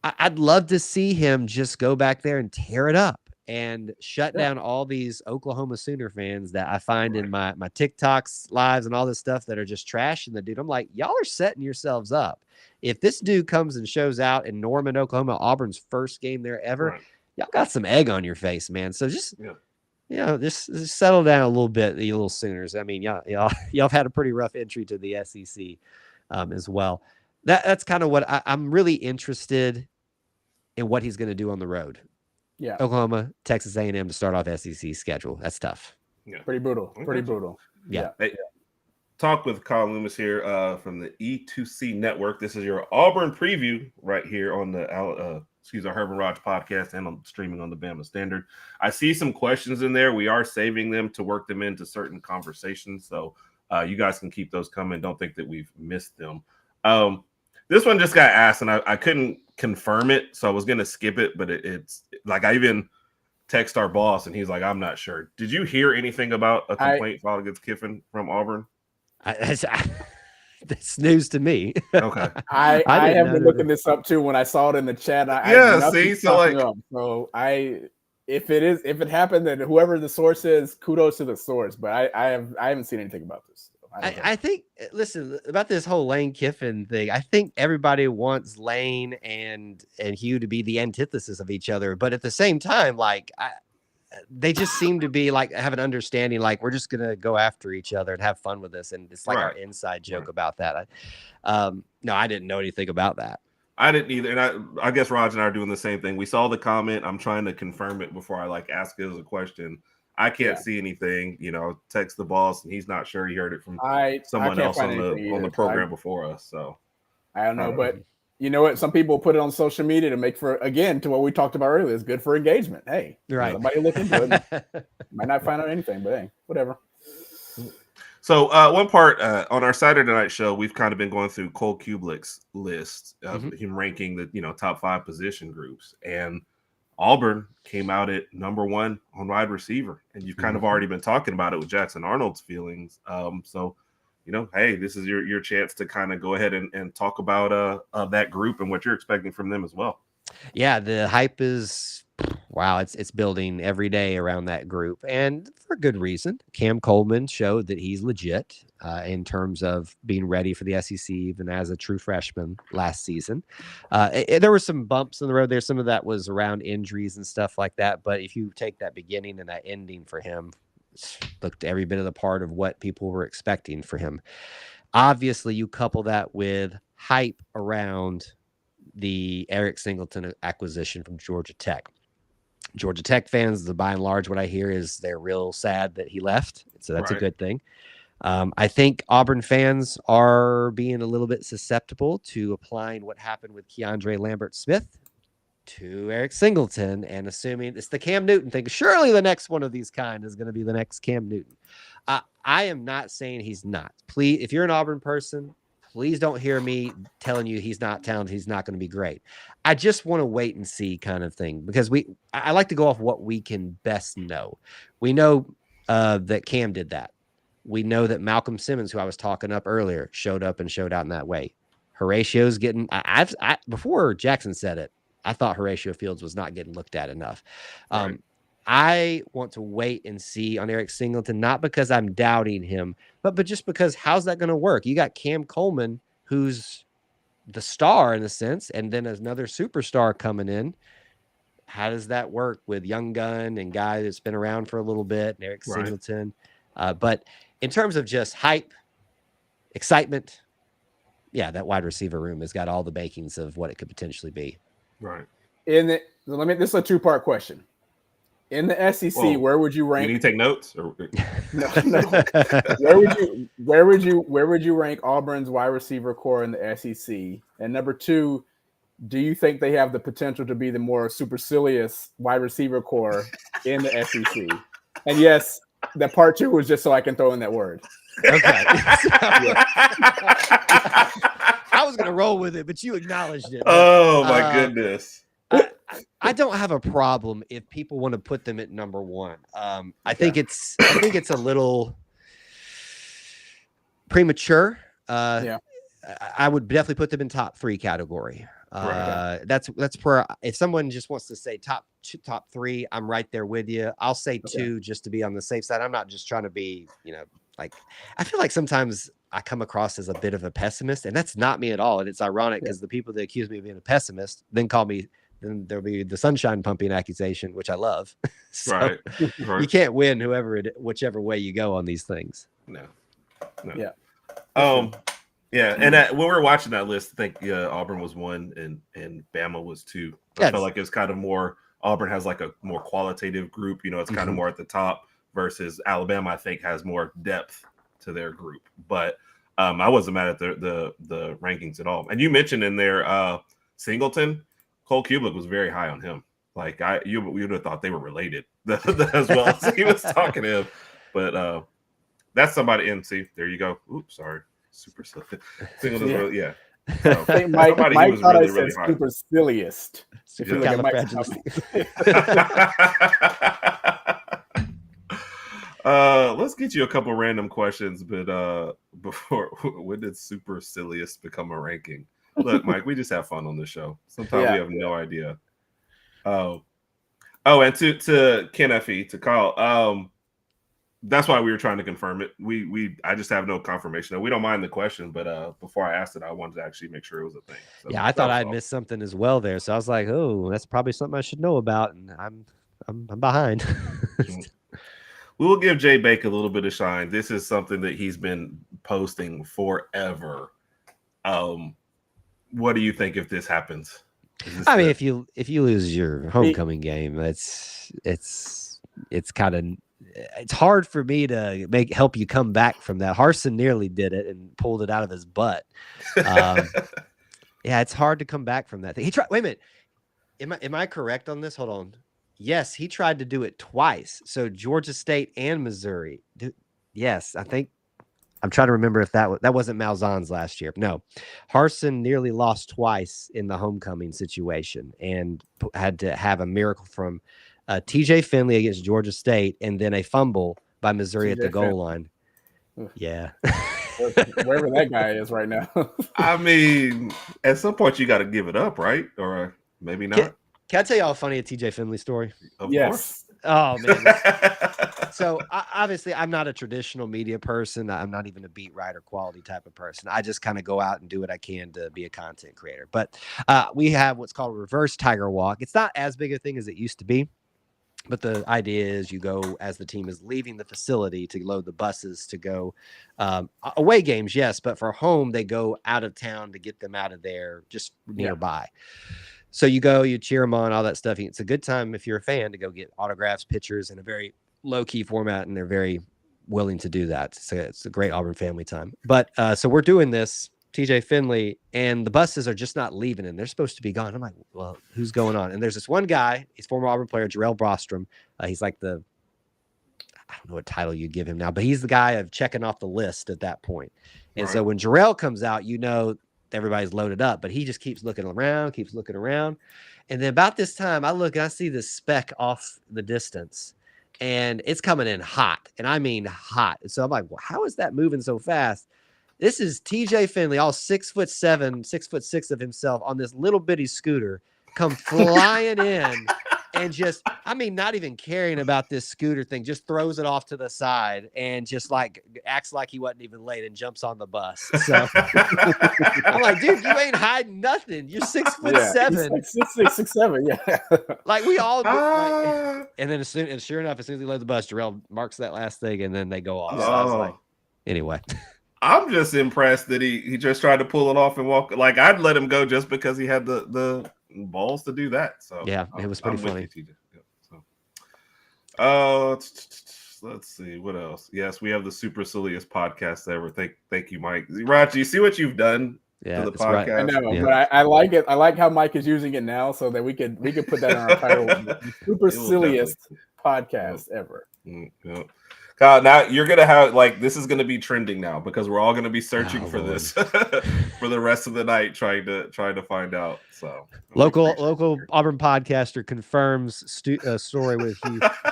I'd love to see him just go back there and tear it up and shut down all these Oklahoma Sooner fans that I find in my TikToks lives and all this stuff that are just trashing the dude. I'm like, y'all are setting yourselves up. If this dude comes and shows out in Norman, Oklahoma, Auburn's first game there ever, y'all got some egg on your face, man. So just settle down a little bit, you little Sooners. I mean, y'all have had a pretty rough entry to the SEC as well. That's kind of what I'm really interested in, what he's going to do on the road. Yeah, Oklahoma, Texas A&M to start off SEC schedule. That's tough. Yeah, pretty brutal. Pretty brutal. Yeah. Hey, talk with Kyle Loomis here from the E2C Network. This is your Auburn preview right here on the Herb N Rodg Podcast and on streaming on the Bama Standard. I see some questions in there. We are saving them to work them into certain conversations, so you guys can keep those coming. Don't think that we've missed them. This one just got asked, and I couldn't confirm it, so I was going to skip it, but it's like I even text our boss, and he's like, I'm not sure. Did you hear anything about a complaint filed against Kiffin from Auburn? That's news to me. Okay. I have been looking this up, too, when I saw it in the chat. If it happened, then whoever the source is, kudos to the source, but I haven't seen anything about this. I think, listen, about this whole Lane Kiffin thing, I think everybody wants Lane and Hugh to be the antithesis of each other. But at the same time, like, they just seem to be like, have an understanding, like, we're just going to go after each other and have fun with this. And it's like our inside joke about that. No, I didn't know anything about that. I didn't either. And I guess Raj and I are doing the same thing. We saw the comment. I'm trying to confirm it before I ask it as a question. I can't see anything, text the boss, and he's not sure. He heard it from someone else on the program before us. So I don't know, but you know what? Some people put it on social media to make to what we talked about earlier. It's good for engagement. Hey, somebody look into it. Might not find out anything, but hey, whatever. So one part on our Saturday night show, we've kind of been going through Cole Kubelik's list of him ranking the top 5 position groups, and Auburn came out at number 1 on wide receiver, and you've kind of already been talking about it with Jackson Arnold's feelings. So, hey, this is your chance to kind of go ahead and talk about that group and what you're expecting from them as well. Yeah, the hype is it's building every day around that group, and for good reason. Cam Coleman showed that he's legit in terms of being ready for the SEC, even as a true freshman last season. There were some bumps in the road there. Some of that was around injuries and stuff like that. But if you take that beginning and that ending for him, looked every bit of the part of what people were expecting for him. Obviously, you couple that with hype around the Eric Singleton acquisition from Georgia Tech. Georgia Tech fans, by and large, what I hear is they're real sad that he left. So that's a good thing. I think Auburn fans are being a little bit susceptible to applying what happened with Keandre Lambert-Smith to Eric Singleton and assuming it's the Cam Newton thing. Surely the next one of these kind is going to be the next Cam Newton. I am not saying he's not. Please, if you're an Auburn person, please don't hear me telling you he's not talented. He's not going to be great. I just want to wait and see kind of thing, because I like to go off what we can best know. We know that Cam did that. We know that Malcolm Simmons, who I was talking up earlier, showed up and showed out in that way. Horatio's getting before Jackson said it, I thought Horatio Fields was not getting looked at enough. I want to wait and see on Eric Singleton, not because I'm doubting him, but just because how's that going to work? You got Cam Coleman, who's the star in a sense, and then another superstar coming in. How does that work with young gun and guy that's been around for a little bit, and Eric Singleton? But in terms of just hype, excitement, yeah, that wide receiver room has got all the makings of what it could potentially be. Right. This is a 2-part question. In the SEC, Whoa. where would you rank? You need to take notes? Or... No. Where would you rank Auburn's wide receiver core in the SEC? And number 2, do you think they have the potential to be the more supercilious wide receiver core in the SEC? And yes, that part 2 was just so I can throw in that word. Okay. I was gonna roll with it, but you acknowledged it. Oh my goodness. I don't have a problem if people want to put them at number 1. I think it's a little premature. I would definitely put them in top 3 category. That's where if someone just wants to say top 3, I'm right there with you. I'll say 2 just to be on the safe side. I'm not just trying to be, like, I feel like sometimes I come across as a bit of a pessimist, and that's not me at all. And it's ironic because the people that accuse me of being a pessimist then call me. Then there'll be the sunshine pumping accusation, which I love. So right. You can't win whichever way you go on these things. No. Yeah. Yeah. And when we were watching that list, I think Auburn was 1 and Bama was 2. I felt like it's kind of more Auburn has like a more qualitative group. It's kind of more at the top versus Alabama, I think, has more depth to their group. But I wasn't mad at the rankings at all. And you mentioned in there Singleton. Cole Kublik was very high on him. Like you would have thought they were related as well as he was talking to him. But that's somebody. And see, there you go. Oops, sorry, super slick. Singleton, yeah. So, I think Mike thought I said supercilious. Let's get you a couple random questions, but before, when did supercilious become a ranking? Look, Mike, we just have fun on this show. Sometimes we have no idea. And to Ken Effie, to Kyle, that's why we were trying to confirm it. I just have no confirmation. We don't mind the question, but before I asked it, I wanted to actually make sure it was a thing. So yeah, I thought I'd missed something as well there. So I was like, oh, that's probably something I should know about, and I'm behind. We will give Jay Baker a little bit of shine. This is something that he's been posting forever. What do you think if this happens? I mean, if you lose your homecoming game, it's kind of it's hard for me to help you come back from that. Harsin nearly did it and pulled it out of his butt. Yeah, it's hard to come back from that thing. He tried. Wait a minute, am I correct on this? Hold on. Yes, he tried to do it twice. So Georgia State and Missouri. Yes, I think. I'm trying to remember if that wasn't Malzahn's last year. No, Harsin nearly lost twice in the homecoming situation and had to have a miracle from TJ Finley against Georgia State and then a fumble by Missouri at the goal line. Yeah. Wherever that guy is right now. I mean, at some point you got to give it up, right? Or maybe not. Can I tell you how funny a TJ Finley story? Of course. Oh, man. So obviously I'm not a traditional media person. I'm not even a beat writer quality type of person. I just kind of go out and do what I can to be a content creator. But we have what's called a reverse Tiger Walk. It's not as big a thing as it used to be. But the idea is you go as the team is leaving the facility to load the buses to go away games, yes. But for home, they go out of town to get them out of there just nearby. So you go, you cheer them on, all that stuff. It's a good time if you're a fan to go get autographs, pictures in a very low-key format, and they're very willing to do that. So it's a great Auburn family time. But so we're doing this, TJ Finley, and the buses are just not leaving, and they're supposed to be gone. I'm like, well, who's going on? And there's this one guy, he's former Auburn player, Jarrell Brostrom. He's like I don't know what title you give him now, but he's the guy of checking off the list at that point. And so when Jarrell comes out, everybody's loaded up, but he just keeps looking around. And then about this time, I look and I see this speck off the distance, and it's coming in hot. And I mean hot. And so I'm like, well, how is that moving so fast? This is TJ Finley, all 6'7", 6'6" of himself on this little bitty scooter, come flying in and just, I mean, not even caring about this scooter thing, just throws it off to the side and just like acts like he wasn't even late and jumps on the bus. So I'm like, dude, you ain't hiding nothing. You're 6'7". He's like 6'7", yeah. Like we all, like, and then sure enough, as soon as he loads the bus, Jarrell marks that last thing, and then they go off. So I was like, anyway. I'm just impressed that he just tried to pull it off and walk. Like I'd let him go just because he had the balls to do that. So yeah, it was pretty funny. Let's see what else. Yes, we have the super silliest podcast ever. Thank you, Mike. Rachi, you see what you've done to the podcast? Right. I know, but I like it. I like how Mike is using it now, so that we could put that on our title. The super silliest podcast ever. Yeah. God, now you're gonna have this is gonna be trending now because we're all gonna be searching for this for the rest of the night, trying to find out. So local Auburn podcaster confirms story with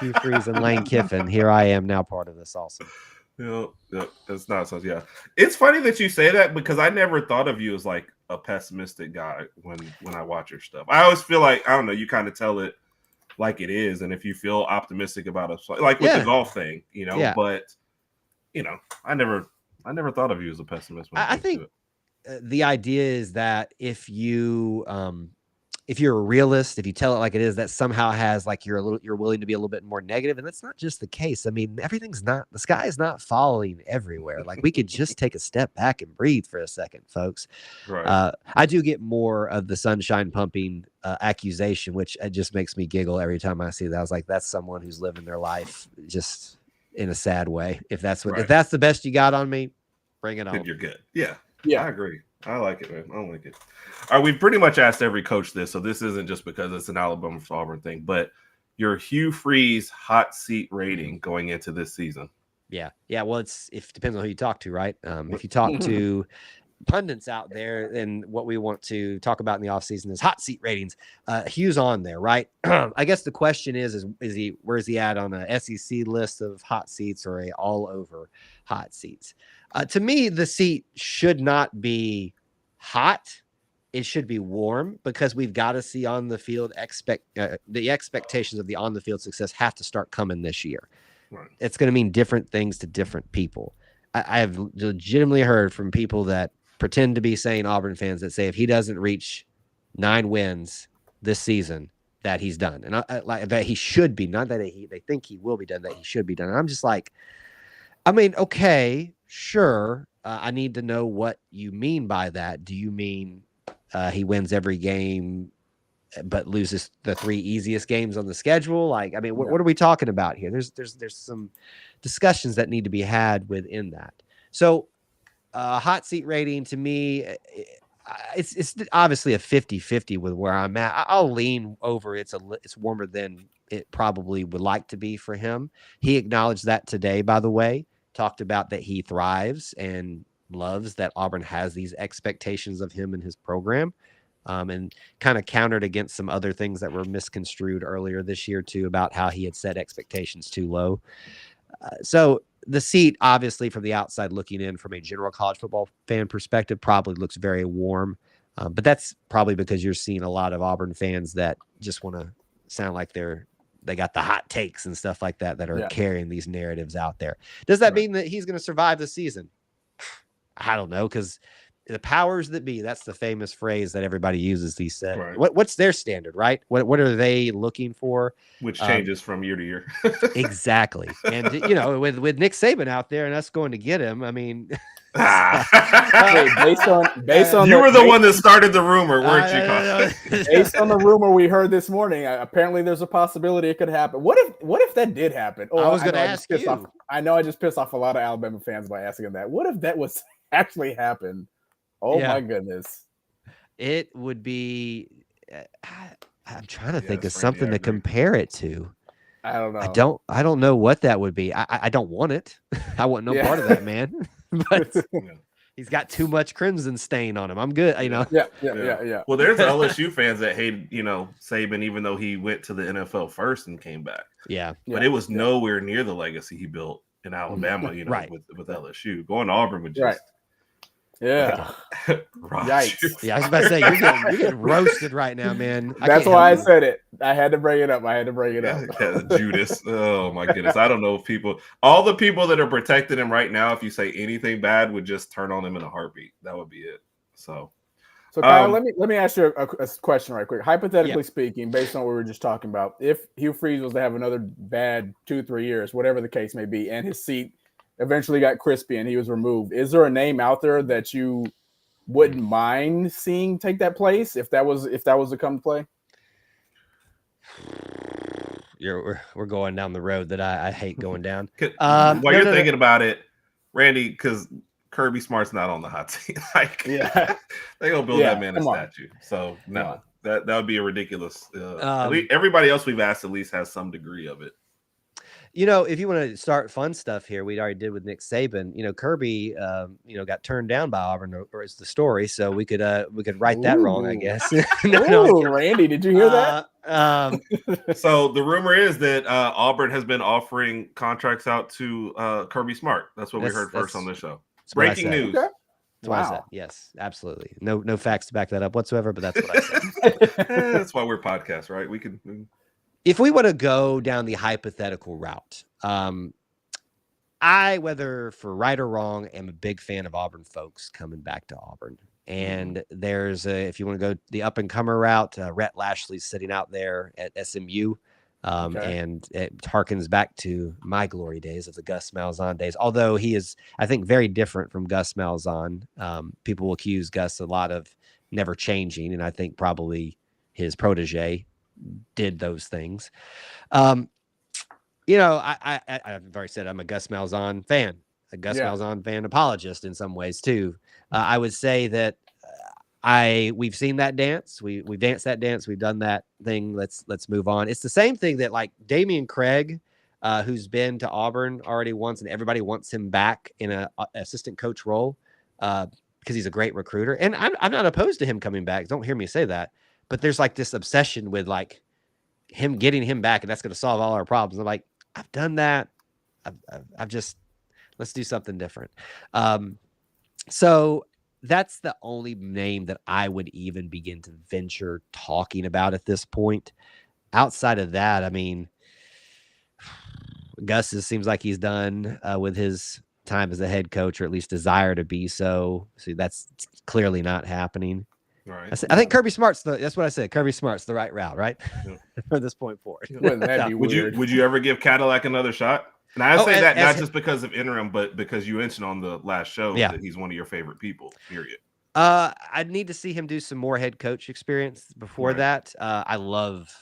Hugh Freeze and Lane Kiffin. Here I am now, part of this also. Yeah, it's not so. Yeah, it's funny that you say that because I never thought of you as like a pessimistic guy when I watch your stuff. I always feel like, I don't know, you kind of tell it like it is, and if you feel optimistic about it, like with the golf thing, but I never thought of you as a pessimist. I think the idea is that if you're a realist, if you tell it like it is, that somehow has like you're willing to be a little bit more negative, and that's not just the case. I mean, the sky is not falling everywhere. Like we could just take a step back and breathe for a second, folks. Right. I do get more of the sunshine pumping accusation, which it just makes me giggle every time I see that. I was like, that's someone who's living their life just in a sad way. If that's the best you got on me, bring it on. You're good. Yeah. I agree. I like it, man. I like it. All right, we've pretty much asked every coach this, so this isn't just because it's an Alabama for Auburn thing, but your Hugh Freeze hot seat rating going into this season. Yeah. Well, it depends on who you talk to, right? If you talk to pundits out there, then what we want to talk about in the offseason is hot seat ratings. Hugh's on there, right? I guess the question is where's he at on a SEC list of hot seats or a all over hot seats? To me, the seat should not be hot. It should be warm because we've got to see on the field the expectations of the on the field success have to start coming this year. Right. It's going to mean different things to different people. I have legitimately heard from people that pretend to be saying Auburn fans that say if he doesn't reach 9 wins this season, that he's done, and that he should be, not that they think he will be done, that he should be done. And I'm just like, I mean, okay, sure. I need to know what you mean by that. Do you mean he wins every game but loses the 3 easiest games on the schedule? Like, I mean, what are we talking about here? There's some discussions that need to be had within that. So hot seat rating to me, it's obviously a 50-50 with where I'm at. I'll lean over it's warmer than it probably would like to be for him. He acknowledged that today, by the way, talked about that he thrives and loves that Auburn has these expectations of him and his program, and kind of countered against some other things that were misconstrued earlier this year too, about how he had set expectations too low. So the seat, obviously from the outside looking in from a general college football fan perspective, probably looks very warm. But that's probably because you're seeing a lot of Auburn fans that just want to sound like they got the hot takes and stuff like that are carrying these narratives out there. Does that mean that he's going to survive the season? I don't know, because the powers that be, that's the famous phrase that everybody uses these days. Right. What's their standard, right? What are they looking for? Which changes from year to year. Exactly. And, with Nick Saban out there and us going to get him, I mean... based on you were the one that started the rumor, weren't you? Based on the rumor we heard this morning, apparently there's a possibility it could happen. What if that did happen? I was going to ask you. I know I just pissed off a lot of Alabama fans by asking that. What if that was actually happened? Oh my goodness. It would be, I'm trying to think of something to compare it to. I don't know. I don't know what that would be. I don't want it. I want no part of that, man. But he's got too much crimson stain on him. I'm good, Yeah. Well, there's LSU fans that hate, Saban, even though he went to the NFL first and came back. Yeah. But it was nowhere near the legacy he built in Alabama, right. with LSU. Going to Auburn would just Yeah. Yikes. Yeah, I was about to say you're getting roasted right now, man. That's why I said it. I had to bring it up. Yeah, Judas. Oh my goodness. I don't know if all the people that are protecting him right now, if you say anything bad, would just turn on him in a heartbeat. That would be it. So Kyle, let me ask you a question right quick. Hypothetically speaking, based on what we were just talking about, if Hugh Freeze was to have another bad 2-3 years, whatever the case may be, and his seat eventually got crispy and he was removed, is there a name out there that you wouldn't mind seeing take that place if that was to come to play? We're going down the road that I hate going down. While you're thinking about it, Randy, because Kirby Smart's not on the hot seat. They gonna build that man a statue. So no, that would be a ridiculous. At least everybody else we've asked at least has some degree of it. If you want to start fun stuff here, we already did with Nick Saban. Kirby, got turned down by Auburn, or is the story. So we could right that wrong, I guess. Randy, did you hear that? So the rumor is that Auburn has been offering contracts out to Kirby Smart. That's what we heard first on this show. Breaking news. Okay. That's what I said. Yes, absolutely. No facts to back that up whatsoever, but that's what I said. That's why we're podcasts, right? We can. If we want to go down the hypothetical route, I, whether for right or wrong, am a big fan of Auburn folks coming back to Auburn. And there's if you want to go the up and comer route, Rhett Lashley's sitting out there at SMU. And it harkens back to my glory days of the Gus Malzahn days. Although he is, I think, very different from Gus Malzahn. People will accuse Gus a lot of never changing, and I think probably his protege did those things. I've already said I'm a Gus Malzahn fan, Malzahn fan apologist in some ways too. I would say that we've seen that dance. We've danced that dance. We've done that thing. Let's move on. It's the same thing that like Damian Craig, who's been to Auburn already once, and everybody wants him back in a assistant coach role because he's a great recruiter. And I'm not opposed to him coming back. Don't hear me say that. But there's like this obsession with like him getting him back, and that's going to solve all our problems. I'm like, I've done that. I've just, let's do something different. So that's the only name that I would even begin to venture talking about at this point. Outside of that, I mean, Gus seems like he's done with his time as a head coach, or at least desire to be so. So that's clearly not happening. Right. I think Kirby Smart's that's what I said. Kirby Smart's the right route, right? Yeah. From this point forward. Wouldn't that be weird? Would you ever give Cadillac another shot? And I say that not just because of interim, but because you mentioned on the last show that he's one of your favorite people, period. I'd need to see him do some more head coach experience before that. I love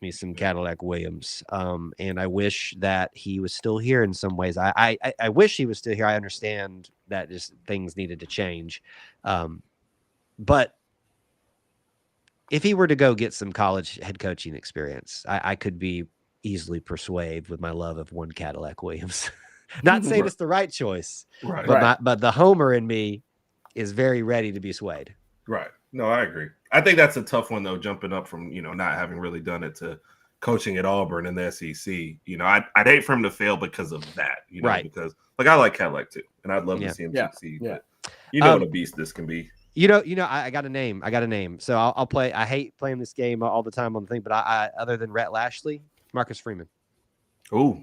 me some Cadillac Williams. And I wish that he was still here in some ways. I wish he was still here. I understand that just things needed to change. But if he were to go get some college head coaching experience, I could be easily persuaded with my love of one Cadillac Williams. Not saying it's the right choice, but the homer in me is very ready to be swayed. Right. No, I agree. I think that's a tough one, though, jumping up from, not having really done it to coaching at Auburn and the SEC. I'd hate for him to fail because of that, because I like Cadillac too, and I'd love to see him succeed. Yeah. But what a beast this can be. I got a name. So I'll play. I hate playing this game all the time on the thing, but I other than Rhett Lashley, Marcus Freeman. Ooh,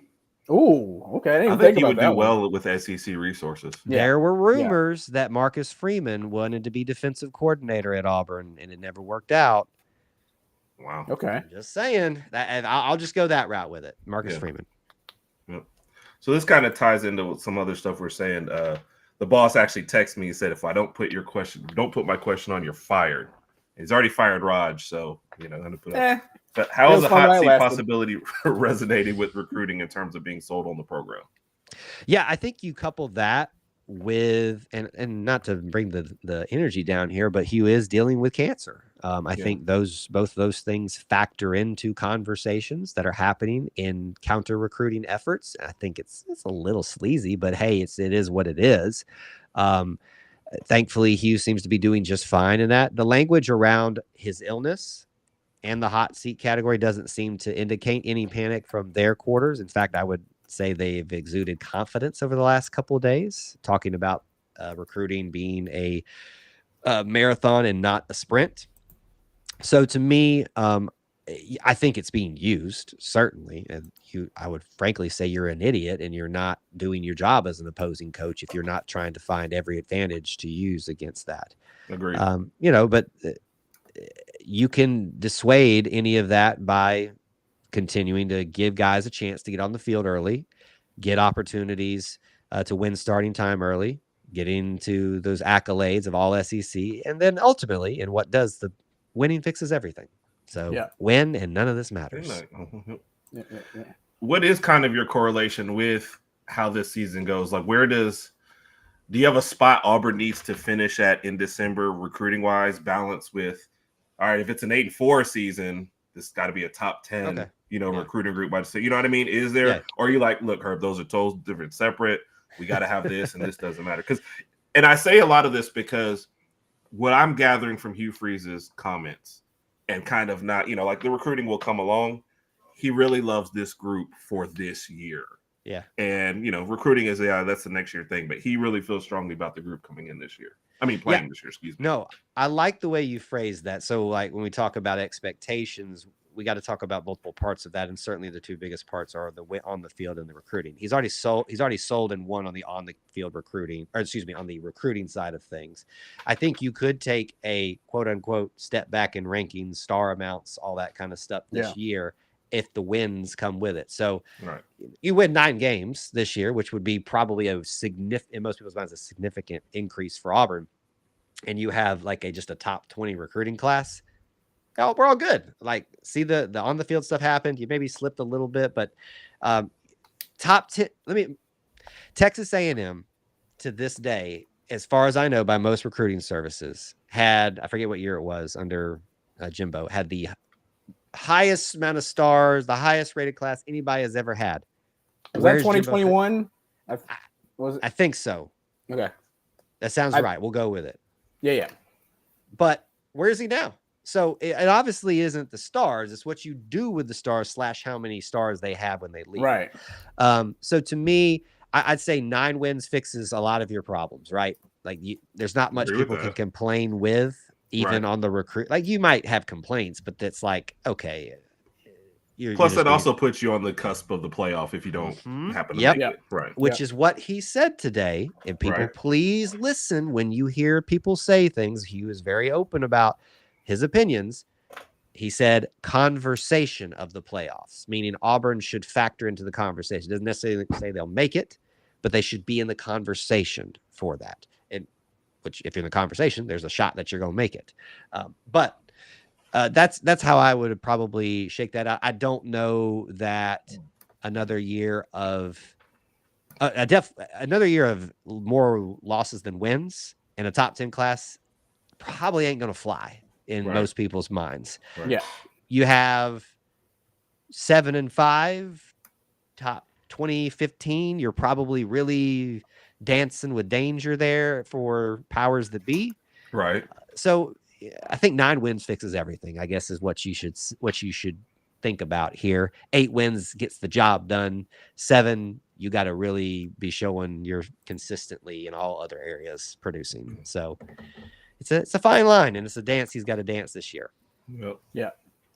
okay. I think he would do well with SEC resources. Yeah. There were rumors that Marcus Freeman wanted to be defensive coordinator at Auburn, and it never worked out. Wow. Okay. I'm just saying that, and I'll just go that route with it. Marcus Freeman. Yep. So this kind of ties into some other stuff we're saying. The boss actually texted me and said, if I don't put my question on, you're fired. He's already fired Raj, so I'm gonna put up. But how is the hot seat possibility resonating with recruiting in terms of being sold on the program? Yeah, I think you couple that with and not to bring the energy down here, but Hugh is dealing with cancer. I think both those things factor into conversations that are happening in counter recruiting efforts. I think it's a little sleazy, but hey, it is what it is. Thankfully, Hugh seems to be doing just fine in that. The language around his illness and the hot seat category doesn't seem to indicate any panic from their quarters. In fact, I would say they've exuded confidence over the last couple of days, talking about recruiting being a marathon and not a sprint. So to me, I think it's being used, certainly. And I would frankly say you're an idiot and you're not doing your job as an opposing coach if you're not trying to find every advantage to use against that. Agreed. But you can dissuade any of that by continuing to give guys a chance to get on the field early, get opportunities to win starting time early, get into those accolades of all SEC, and then ultimately, and what does the winning fixes everything. So win, and none of this matters. What is kind of your correlation with how this season goes? Like, do you have a spot Auburn needs to finish at in December, recruiting wise, balance with, all right, if it's an 8-4 season, this got to be a top 10, recruiting group by the state. You know what I mean? Is there, or are you like, look, Herb, those are totally different, separate. We got to have this, and this doesn't matter. And I say a lot of this because what I'm gathering from Hugh Freeze's comments and kind of not, like the recruiting will come along. He really loves this group for this year. Yeah. And, recruiting is, that's the next year thing, but he really feels strongly about the group coming in this year. Playing this year, excuse me. No, I like the way you phrased that. So like when we talk about expectations, we got to talk about multiple parts of that. And certainly the two biggest parts are the on the field and the recruiting. He's already sold and won on the field recruiting, on the recruiting side of things. I think you could take a quote unquote step back in rankings, star amounts, all that kind of stuff this year, if the wins come with it. So you win 9 games this year, which would be probably in most people's minds, a significant increase for Auburn. And you have like just a top 20 recruiting class. Oh, we're all good. Like, see the on the field stuff happened. You maybe slipped a little bit, but top 10. Texas A&M to this day, as far as I know, by most recruiting services, had, I forget what year it was under Jimbo, had the highest amount of stars, the highest rated class anybody has ever had. Was that 2021? I think so. Okay. That sounds right. We'll go with it. Yeah. But where is he now? So it obviously isn't the stars. It's what you do with the stars / how many stars they have when they leave. Right. So to me, I'd say 9 wins fixes a lot of your problems, right? Like there's not much people can complain with, even on the recruit. Like you might have complaints, but that's like, okay. Plus, that also puts you on the cusp of the playoff if you don't happen to make it. Right. Which is what he said today. And people, please listen when you hear people say things. He was very open about his opinions. He said conversation of the playoffs, meaning Auburn should factor into the conversation. Doesn't necessarily say they'll make it, but they should be in the conversation for that. And which, if you're in the conversation, there's a shot that you're going to make it. But that's how I would probably shake that out. I don't know that another year of more losses than wins in a top 10 class probably ain't going to fly in most people's minds. Right. Yeah. You have 7-5, top 20-15. You're probably really dancing with danger there for powers that be. Right. So I think 9 wins fixes everything, I guess, is what you should think about here. 8 wins gets the job done. 7, you got to really be showing you're consistently in all other areas producing. So it's a fine line, and it's a dance he's got to dance this year. Yep. Yeah.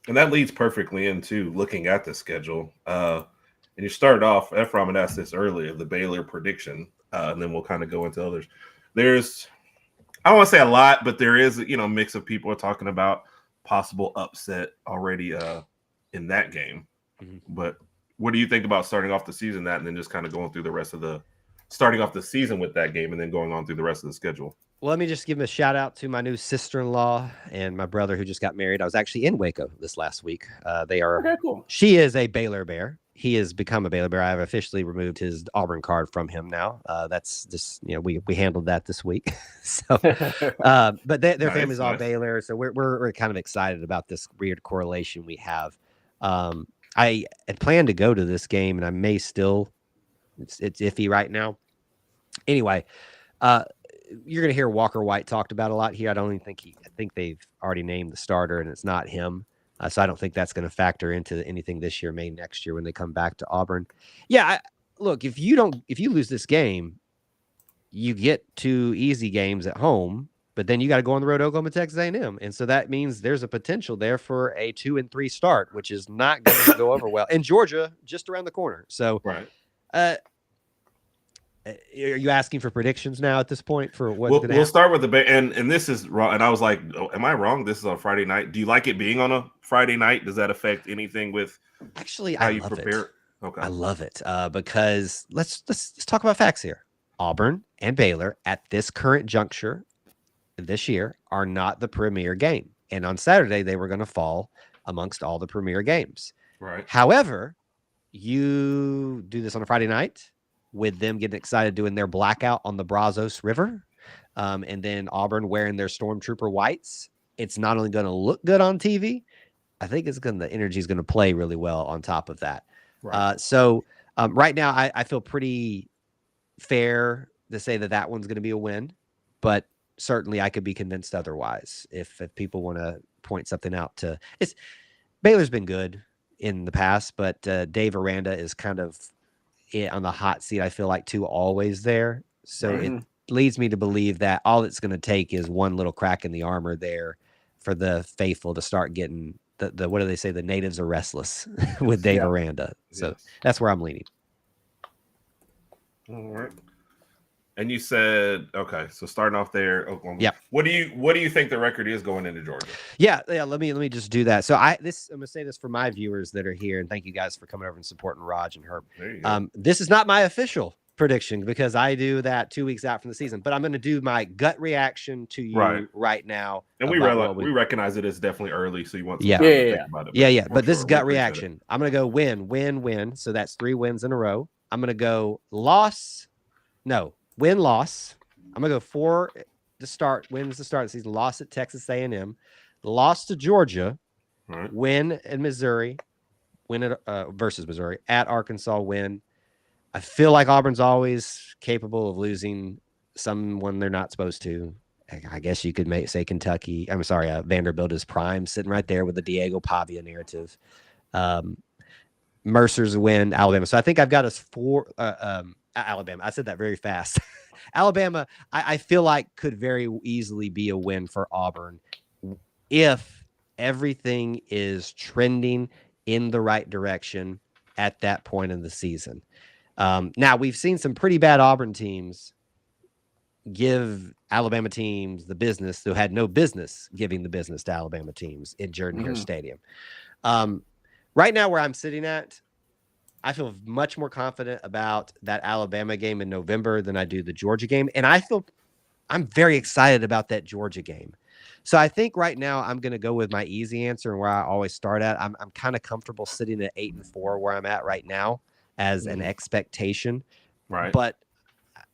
And that leads perfectly into looking at the schedule. And you started off, Ephraim had asked this earlier, the Baylor prediction, and then we'll kind of go into others. I don't want to say a lot, but there is, a mix of people are talking about possible upset already in that game. Mm-hmm. But what do you think about starting off the season and then just kind of going through starting off the season with that game and then going on through the rest of the schedule? Well, let me just give a shout out to my new sister-in-law and my brother who just got married. I was actually in Waco this last week. They are. Okay, cool. She is a Baylor Bear. He has become a Baylor Bear. I have officially removed his Auburn card from him now. That's just, we handled that this week. So, but their family's all Baylor. So we're kind of excited about this weird correlation we have. I had planned to go to this game, and I may still. It's iffy right now. Anyway, you're going to hear Walker White talked about a lot here. I think they've already named the starter, and it's not him. So I don't think that's going to factor into anything this year, maybe next year when they come back to Auburn. Yeah, look, if you lose this game, you get 2 easy games at home, but then you got to go on the road to Oklahoma, Texas A&M. And so that means there's a potential there for a 2-3 start, which is not going to go over well. And Georgia just around the corner. So, right. Are you asking for predictions now at this point for what? We'll start with the and this is wrong. And I was like, oh, am I wrong? This is on Friday night. Do you like it being on a Friday night? Does that affect anything with actually how I you love prepare? It. Okay, I love it because let's talk about facts here. Auburn and Baylor at this current juncture this year are not the premier game, and on Saturday they were going to fall amongst all the premier games. Right. However, you do this on a Friday night with them getting excited doing their blackout on the Brazos River, and then Auburn wearing their Stormtrooper whites. It's not only going to look good on TV, I think the energy is going to play really well on top of that. Right. So right now I feel pretty fair to say that one's going to be a win, but certainly I could be convinced otherwise if people want to point something out to it's Baylor's been good in the past, but Dave Aranda is kind of on the hot seat. I feel like too always there. So it leads me to believe that all it's going to take is one little crack in the armor there for the faithful to start getting the what do they say? The natives are restless with Dave Aranda. So that's where I'm leaning. All right. And you said, okay, so starting off there, Oklahoma. Yeah. What do you think the record is going into Georgia? Yeah. Let me just do that. So I'm gonna say this for my viewers that are here, and thank you guys for coming over and supporting Raj and Herb. There you go. This is not my official prediction because I do that 2 weeks out from the season, but I'm gonna do my gut reaction to you right now. And we recognize it is definitely early, so you want some time to think about it. Yeah. But this is gut reaction. I'm gonna go win. So that's 3 wins in a row. I'm gonna go win-loss. I'm gonna go 4 to start. Wins to start the season. Loss at Texas A&M, loss to Georgia, win in Missouri, win at versus Missouri, at Arkansas, win. I feel like Auburn's always capable of losing someone they're not supposed to. I guess you could say Kentucky. I'm sorry, Vanderbilt is prime, sitting right there with the Diego Pavia narrative. Mercer's win, Alabama. So I think I've got us 4. Alabama. I said that very fast. Alabama, I feel like could very easily be a win for Auburn if everything is trending in the right direction at that point in the season. Now, we've seen some pretty bad Auburn teams give Alabama teams the business who had no business giving the business to Alabama teams in Jordan-Hare Stadium. Right now, where I'm sitting at, I feel much more confident about that Alabama game in November than I do the Georgia game. And I'm very excited about that Georgia game. So I think right now I'm going to go with my easy answer and where I always start at. I'm kind of comfortable sitting at 8-4 where I'm at right now as an expectation. Right. But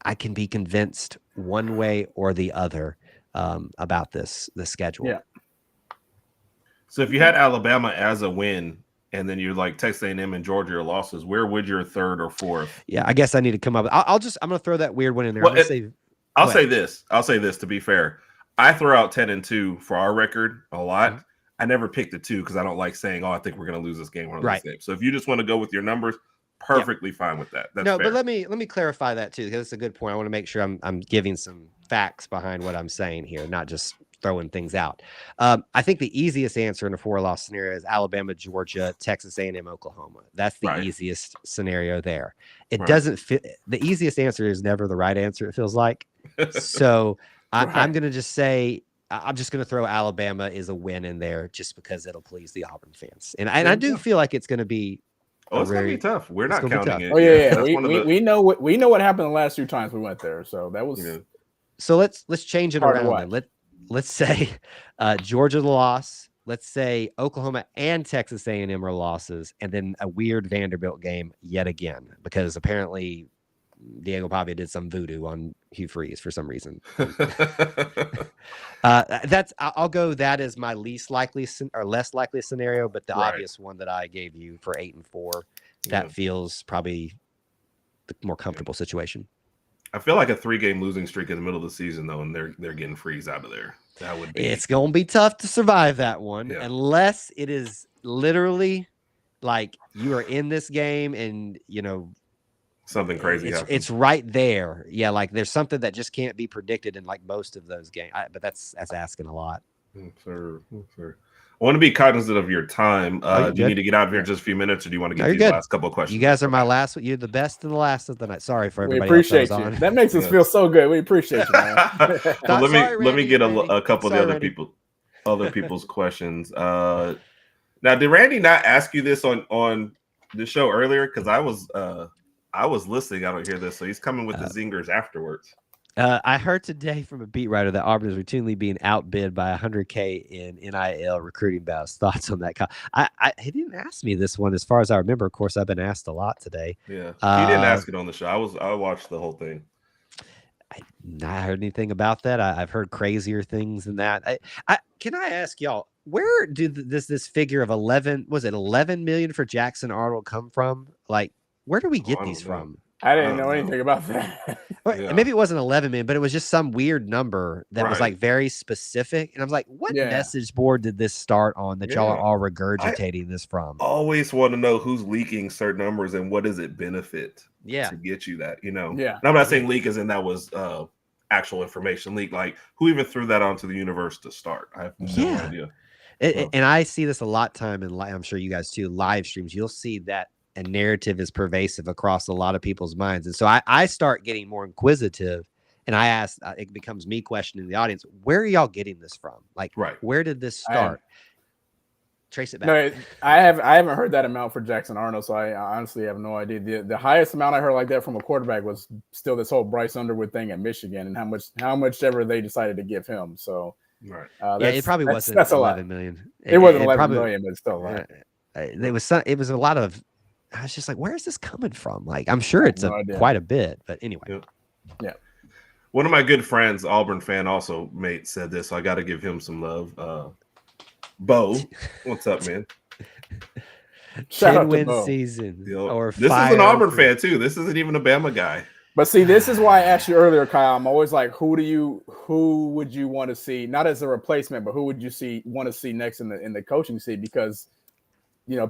I can be convinced one way or the other about the schedule. Yeah. So if you had Alabama as a win, and then you're like Texas A&M and Georgia are losses, where would your 3rd or 4th? Yeah, I guess I need to come up. I'm going to throw that weird one in there. Well, I'll say this. To be fair. I throw out 10-2 for our record a lot. Mm-hmm. I never picked the 2 because I don't like saying, I think we're going to lose this game. One of those games. So if you just want to go with your numbers, perfectly fine with that. That's fair. But let me clarify that too, because it's a good point. I want to make sure I'm giving some facts behind what I'm saying here, not just throwing things out. I think the easiest answer in a 4-loss scenario is Alabama, Georgia, Texas A&M, Oklahoma. That's the easiest scenario there. It doesn't fit. The easiest answer is never the right answer, it feels like. So I'm going to just say, I'm just going to throw Alabama is a win in there just because it'll please the Auburn fans. And I do feel like it's going to be it's going to be tough. We're not counting it. Oh, yeah. We know what happened the last 2 times we went there. So that was So let's change it around then. Let's say Georgia loss. Let's say Oklahoma and Texas A&M are losses, and then a weird Vanderbilt game yet again because apparently Diego Pavia did some voodoo on Hugh Freeze for some reason. I'll go that as my least likely or less likely scenario, but the obvious one that I gave you for 8-4, that feels probably the more comfortable situation. I feel like a 3-game losing streak in the middle of the season, though, and they're getting Freeze out of there. That would be. It's going to be tough to survive that one, unless it is literally like you are in this game and something crazy happens. It's right there. Yeah, like there's something that just can't be predicted in like most of those games. But that's asking a lot. Sure. I want to be cognizant of your time. Do you need to get out of here in just a few minutes, or do you want to get to the last couple of questions? You guys are my last. You're the best and the last of the night. Sorry for everybody. We appreciate you. That makes us feel so good. We appreciate you, man. Well, let me get a couple of the other people's questions. Now, did Randy not ask you this on the show earlier? Because I was listening. I don't hear this, so he's coming with the zingers afterwards. I heard today from a beat writer that Auburn is routinely being outbid by $100K in NIL recruiting bouts. Thoughts on that? He didn't ask me this one, as far as I remember. Of course, I've been asked a lot today. Yeah, he didn't ask it on the show. I watched the whole thing. I not heard anything about that. I've heard crazier things than that. Can I ask y'all, where did this figure of 11 million for Jackson Arnold come from? Like, where do we get these from? I didn't know anything about that. Yeah. Maybe it wasn't 11 million, but it was just some weird number that was like very specific. And I was like, what message board did this start on that y'all are all regurgitating this from? Always want to know who's leaking certain numbers and what does it benefit to get you that, Yeah. And I'm not saying leak as in that was actual information leak. Like, who even threw that onto the universe to start? I have no idea. And I see this a lot time in I'm sure you guys too, live streams. You'll see that a narrative is pervasive across a lot of people's minds. And so I start getting more inquisitive, and I ask, it becomes me questioning the audience, where are y'all getting this from? Like, where did this start? Trace it back. No, I haven't heard that amount for Jackson Arnold, so I honestly have no idea. The highest amount I heard like that from a quarterback was still this whole Bryce Underwood thing at Michigan, and how much ever they decided to give him. So it probably wasn't 11 million. It wasn't 11 million, but it's still a lot. It was a lot of. I was just like, where is this coming from? Like, I'm sure it's quite a bit, but anyway. Yeah. One of my good friends, Auburn fan, also said this, so I got to give him some love. Bo, what's up, man? 10-win season. This is an Auburn fan too. This isn't even a Bama guy. But see, this is why I asked you earlier, Kyle. I'm always like, who would you want to see, not as a replacement, but who would you want to see next in the coaching seat? Because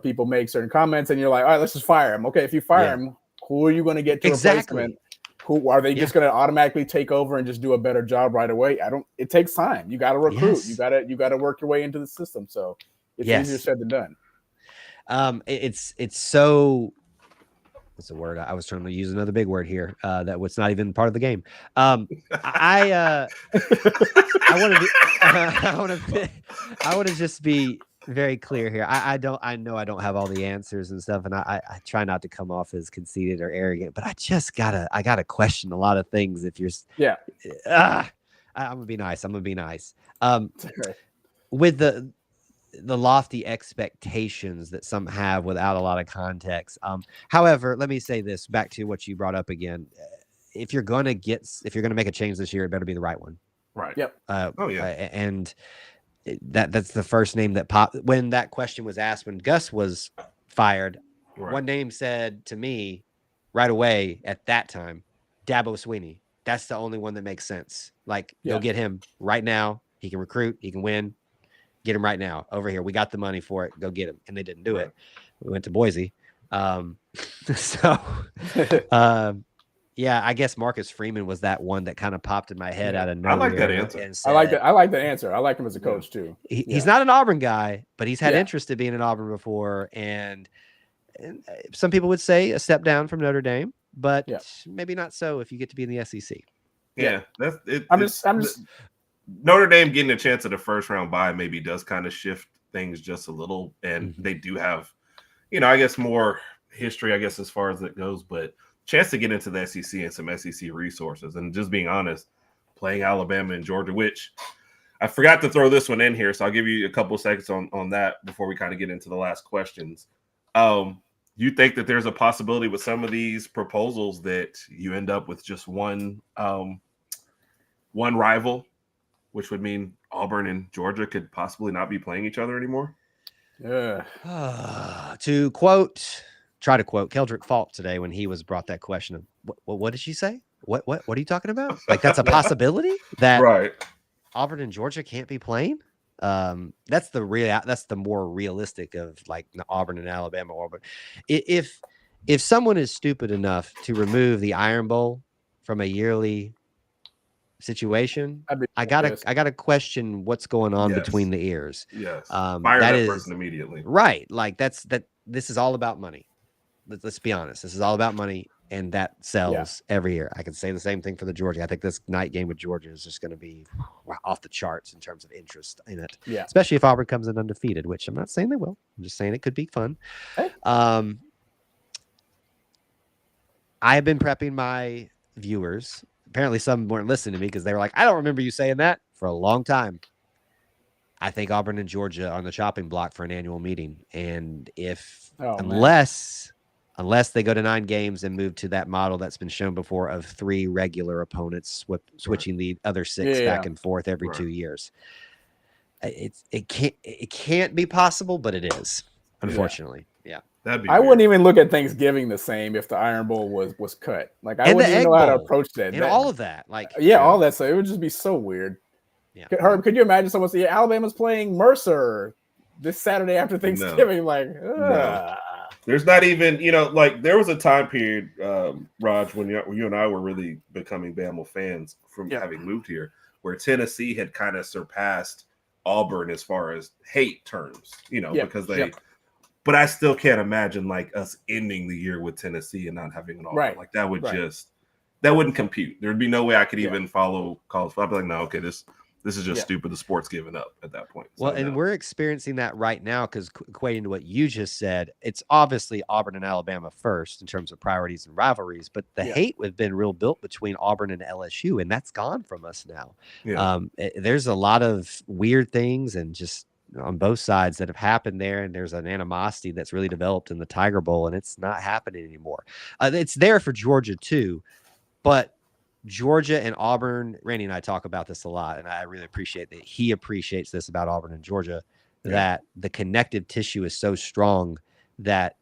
people make certain comments and you're like, all right, let's just fire him. Okay, if you fire him, who are you going to get to replacement? Who are they just going to automatically take over and just do a better job right away? It takes time. You got to recruit. You got to work your way into the system. So it's easier said than done. It's so, what's the word? I was trying to use another big word here. That was not even part of the game. I want to just be very clear here. I know I don't have all the answers and stuff, and I try not to come off as conceited or arrogant, but I gotta question a lot of things. If you're I'm gonna be nice. With the lofty expectations that some have without a lot of context. However, let me say this back to what you brought up again. If you're gonna make a change this year, it better be the right one. Right. Yep. And that's the first name that popped when that question was asked when Gus was fired. One name said to me right away at that time, Dabo Swinney. That's the only one that makes sense. Like, go get him right now. He can recruit. He can win. Get him right now over here. We got the money for it. Go get him. And they didn't do it. We went to Boise. I guess Marcus Freeman was that one that kind of popped in my head out of nowhere. I like that answer. I like the answer. I like him as a coach too. He's not an Auburn guy, but he's had interest in being in Auburn before. And some people would say a step down from Notre Dame, but maybe not so if you get to be in the SEC. Yeah, that's it. I'm just Notre Dame getting a chance at a first round bye maybe does kind of shift things just a little, and they do have, I guess more history, as far as it goes, but chance to get into the SEC and some SEC resources. And just being honest, playing Alabama and Georgia, which I forgot to throw this one in here, so I'll give you a couple of seconds on that before we kind of get into the last questions. You think that there's a possibility with some of these proposals that you end up with just one rival, which would mean Auburn and Georgia could possibly not be playing each other anymore? Yeah. Try to quote Keldrick Falk today when he was brought that question of what did she say? What are you talking about? Like, that's a possibility that Auburn and Georgia can't be playing. That's the more realistic of like Auburn and Alabama. If if someone is stupid enough to remove the Iron Bowl from a yearly situation, I gotta question what's going on between the ears. Yes. Fire that person immediately. Right. Like this is all about money. Let's be honest. This is all about money, and that sells every year. I can say the same thing for the Georgia. I think this night game with Georgia is just going to be off the charts in terms of interest in it. Yeah. Especially if Auburn comes in undefeated, which I'm not saying they will. I'm just saying it could be fun. Hey. I have been prepping my viewers. Apparently some weren't listening to me because they were like, I don't remember you saying that, for a long time. I think Auburn and Georgia are on the chopping block for an annual meeting. And unless they go to 9 games and move to that model that's been shown before of 3 regular opponents, switching the other 6 back and forth every 2 years. It can't be possible, but it is, unfortunately. Yeah. I wouldn't even look at Thanksgiving the same if the Iron Bowl was cut. Like I wouldn't even know how to approach that. And all of that. Like all that stuff. It would just be so weird. Yeah. Herb, could you imagine someone saying Alabama's playing Mercer this Saturday after Thanksgiving? No. No. There's not even, like there was a time period, Raj, when you and I were really becoming Bama fans from having moved here, where Tennessee had kind of surpassed Auburn as far as hate terms, because they. But I still can't imagine like us ending the year with Tennessee and not having an Auburn. Right. Like that would that wouldn't compute. There'd be no way I could even follow college football. I'd be like, no, okay, this is just stupid. The sport's giving up at that point. Well, and we're experiencing that right now because equating to what you just said, it's obviously Auburn and Alabama first in terms of priorities and rivalries, but the hate has been real built between Auburn and LSU, and that's gone from us now. Yeah. There's a lot of weird things and just on both sides that have happened there, and there's an animosity that's really developed in the Tiger Bowl, and it's not happening anymore. It's there for Georgia too, but Georgia and Auburn, Randy and I talk about this a lot, and I really appreciate that he appreciates this about Auburn and Georgia, that the connective tissue is so strong that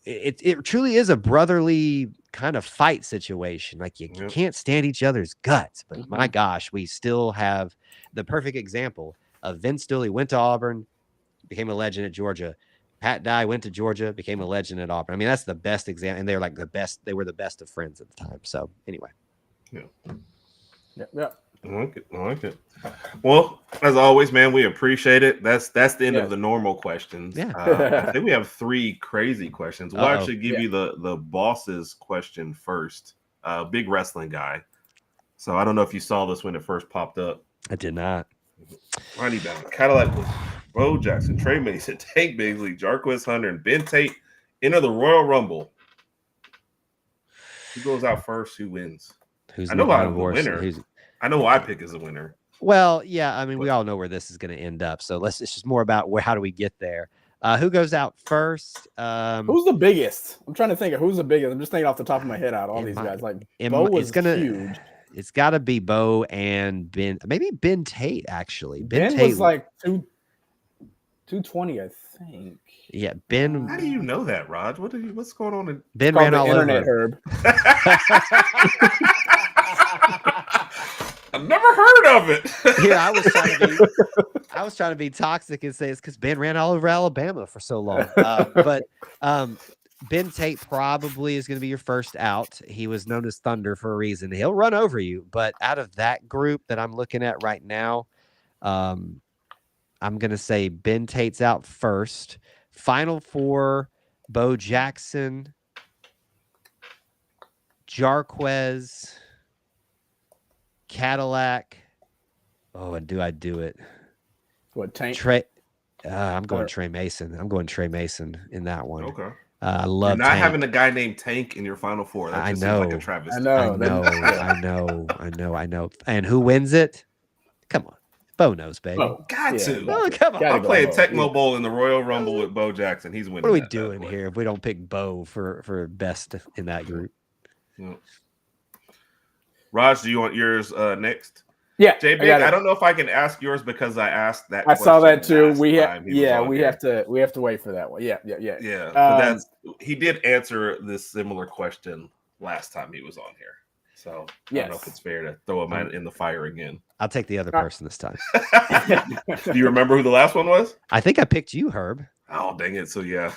it truly is a brotherly kind of fight situation. Like you can't stand each other's guts, but my gosh, we still have the perfect example of Vince Dooley went to Auburn, became a legend at Georgia. Pat Dye went to Georgia, became a legend at Auburn. I mean, that's the best example, and they're like the best. They were the best of friends at the time. So anyway. Yeah. I like it. Well, as always, man, we appreciate it. That's the end of the normal questions. Yeah. I think we have 3 crazy questions. We'll actually give you the boss's question first. Big wrestling guy. So I don't know if you saw this when it first popped up. I did not. Ronnie Down, Cadillac with Bo Jackson, Trey Mason, Tank Bigsley, Jarquez Hunter, and Ben Tate enter the Royal Rumble. Who goes out first? Who wins? I know I'm the winner. I know who I pick as a winner. Well, yeah. I mean, we all know where this is going to end up. So it's just more about how do we get there. Who goes out first? Who's the biggest? I'm trying to think of who's the biggest. I'm just thinking off the top of my head out all these guys. Like Bo was huge. It's got to be Bo and Ben. Maybe Ben Tate, actually. Ben Tate was like 220, I think. Yeah, Ben. How do you know that, Raj? What's going on? Ben ran all internet, over. Herb. I've never heard of it. Here, I was trying to be toxic and say it's because Ben ran all over Alabama for so long. But Ben Tate probably is going to be your first out. He was known as Thunder for a reason. He'll run over you. But out of that group that I'm looking at right now, I'm going to say Ben Tate's out first. Final 4, Bo Jackson, Jarquez, Cadillac. Oh, and do I do it? What, Tank? Trey. I'm going Trey Mason. I'm going Trey Mason in that one. Okay. I love not having a guy named Tank in your Final 4. That just seems like a travesty. I know. And who wins it? Come on. Bo knows, baby. Got to. Oh, come on. I'm playing Tecmo Bowl in the Royal Rumble with Bo Jackson. He's winning. What are we doing here if we don't pick Bo for best in that group? Yeah. Raj, do you want yours next? Yeah, JB, I don't know if I can ask yours because I asked that. I saw that too. We have to wait for that one. Yeah. But he did answer this similar question last time he was on here. So I don't know if it's fair to throw him in the fire again. I'll take the other person this time. Do you remember who the last one was? I think I picked you, Herb. Oh, dang it. So, yeah.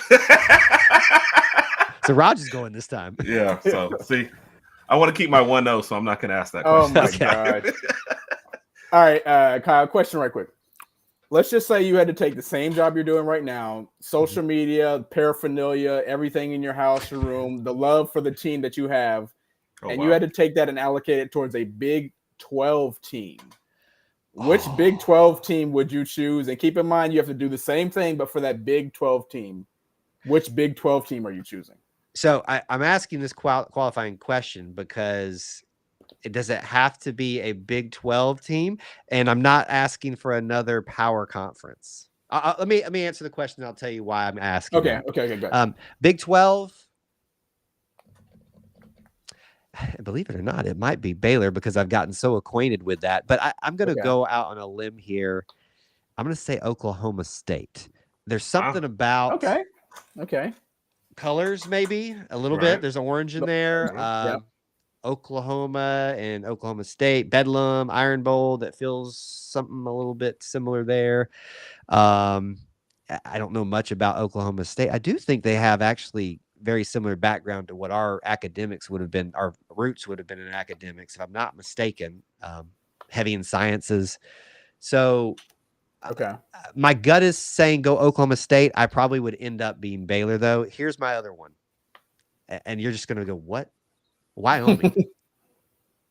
So Raj is going this time. Yeah. So see, I want to keep my 1-0, so I'm not going to ask that Oh question. my god! All right, Kyle. Question right quick. Let's just say you had to take the same job you're doing right now, social media, paraphernalia, everything in your house, your room, the love for the team that you have, and you had to take that and allocate it towards a Big 12 team. Which Big 12 team would you choose? And keep in mind, you have to do the same thing, but for that Big 12 team, which Big 12 team are you choosing? So I'm asking this qualifying question because does it have to be a Big 12 team? And I'm not asking for another power conference. Let me answer the question. And I'll tell you why I'm asking. Okay, good. Big 12. Believe it or not, it might be Baylor because I've gotten so acquainted with that. But I'm going to go out on a limb here. I'm going to say Oklahoma State. There's something about okay colors, maybe a little bit. There's orange in there. Oklahoma and Oklahoma State, Bedlam, Iron Bowl, that feels something a little bit similar there. I don't know much about Oklahoma State. I do think they have actually very similar background to what our academics would have been. Our roots would have been in academics, if I'm not mistaken, heavy in sciences. So my gut is saying go Oklahoma State. I probably would end up being Baylor, though. Here's my other one. And you're just going to go, what? Wyoming.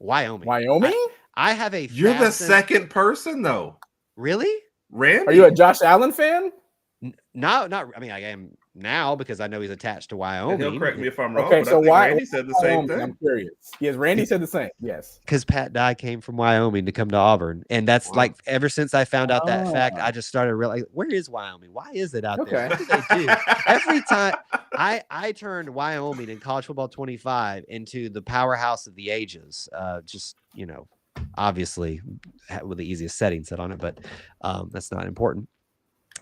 Wyoming? I have a You're the second person, though. Really? Randy? Are you a Josh Allen fan? No, not. I mean, I am now because I know he's attached to Wyoming. And he'll correct me if I'm wrong. Okay, but so I think why Randy said the same thing. I'm curious. Yes, Randy said the same. Yes, because Pat Dye came from Wyoming to come to Auburn, and that's like ever since I found out that fact, I just started realizing, where is Wyoming? Why is it out there? What do they do? Every time I turned Wyoming in College Football 25 into the powerhouse of the ages. Just obviously with the easiest setting set on it, but that's not important.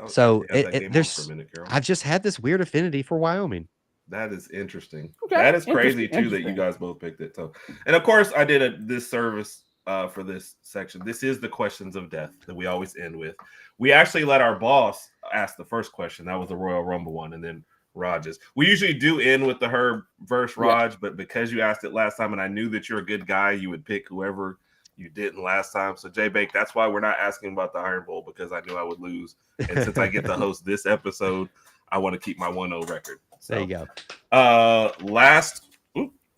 So I've just had this weird affinity for Wyoming. That is interesting. Okay. That is crazy too that you guys both picked it. So, and of course, I did this service for this section. This is the questions of death that we always end with. We actually let our boss ask the first question. That was the Royal Rumble one, and then Raj's. We usually do end with the Herb versus Raj, but because you asked it last time, and I knew that you're a good guy, you would pick whoever you didn't last time. So Jay Bake, that's why we're not asking about the Iron Bowl, because I knew I would lose. And since I get to host this episode, I want to keep my 1-0 record. So, there you go.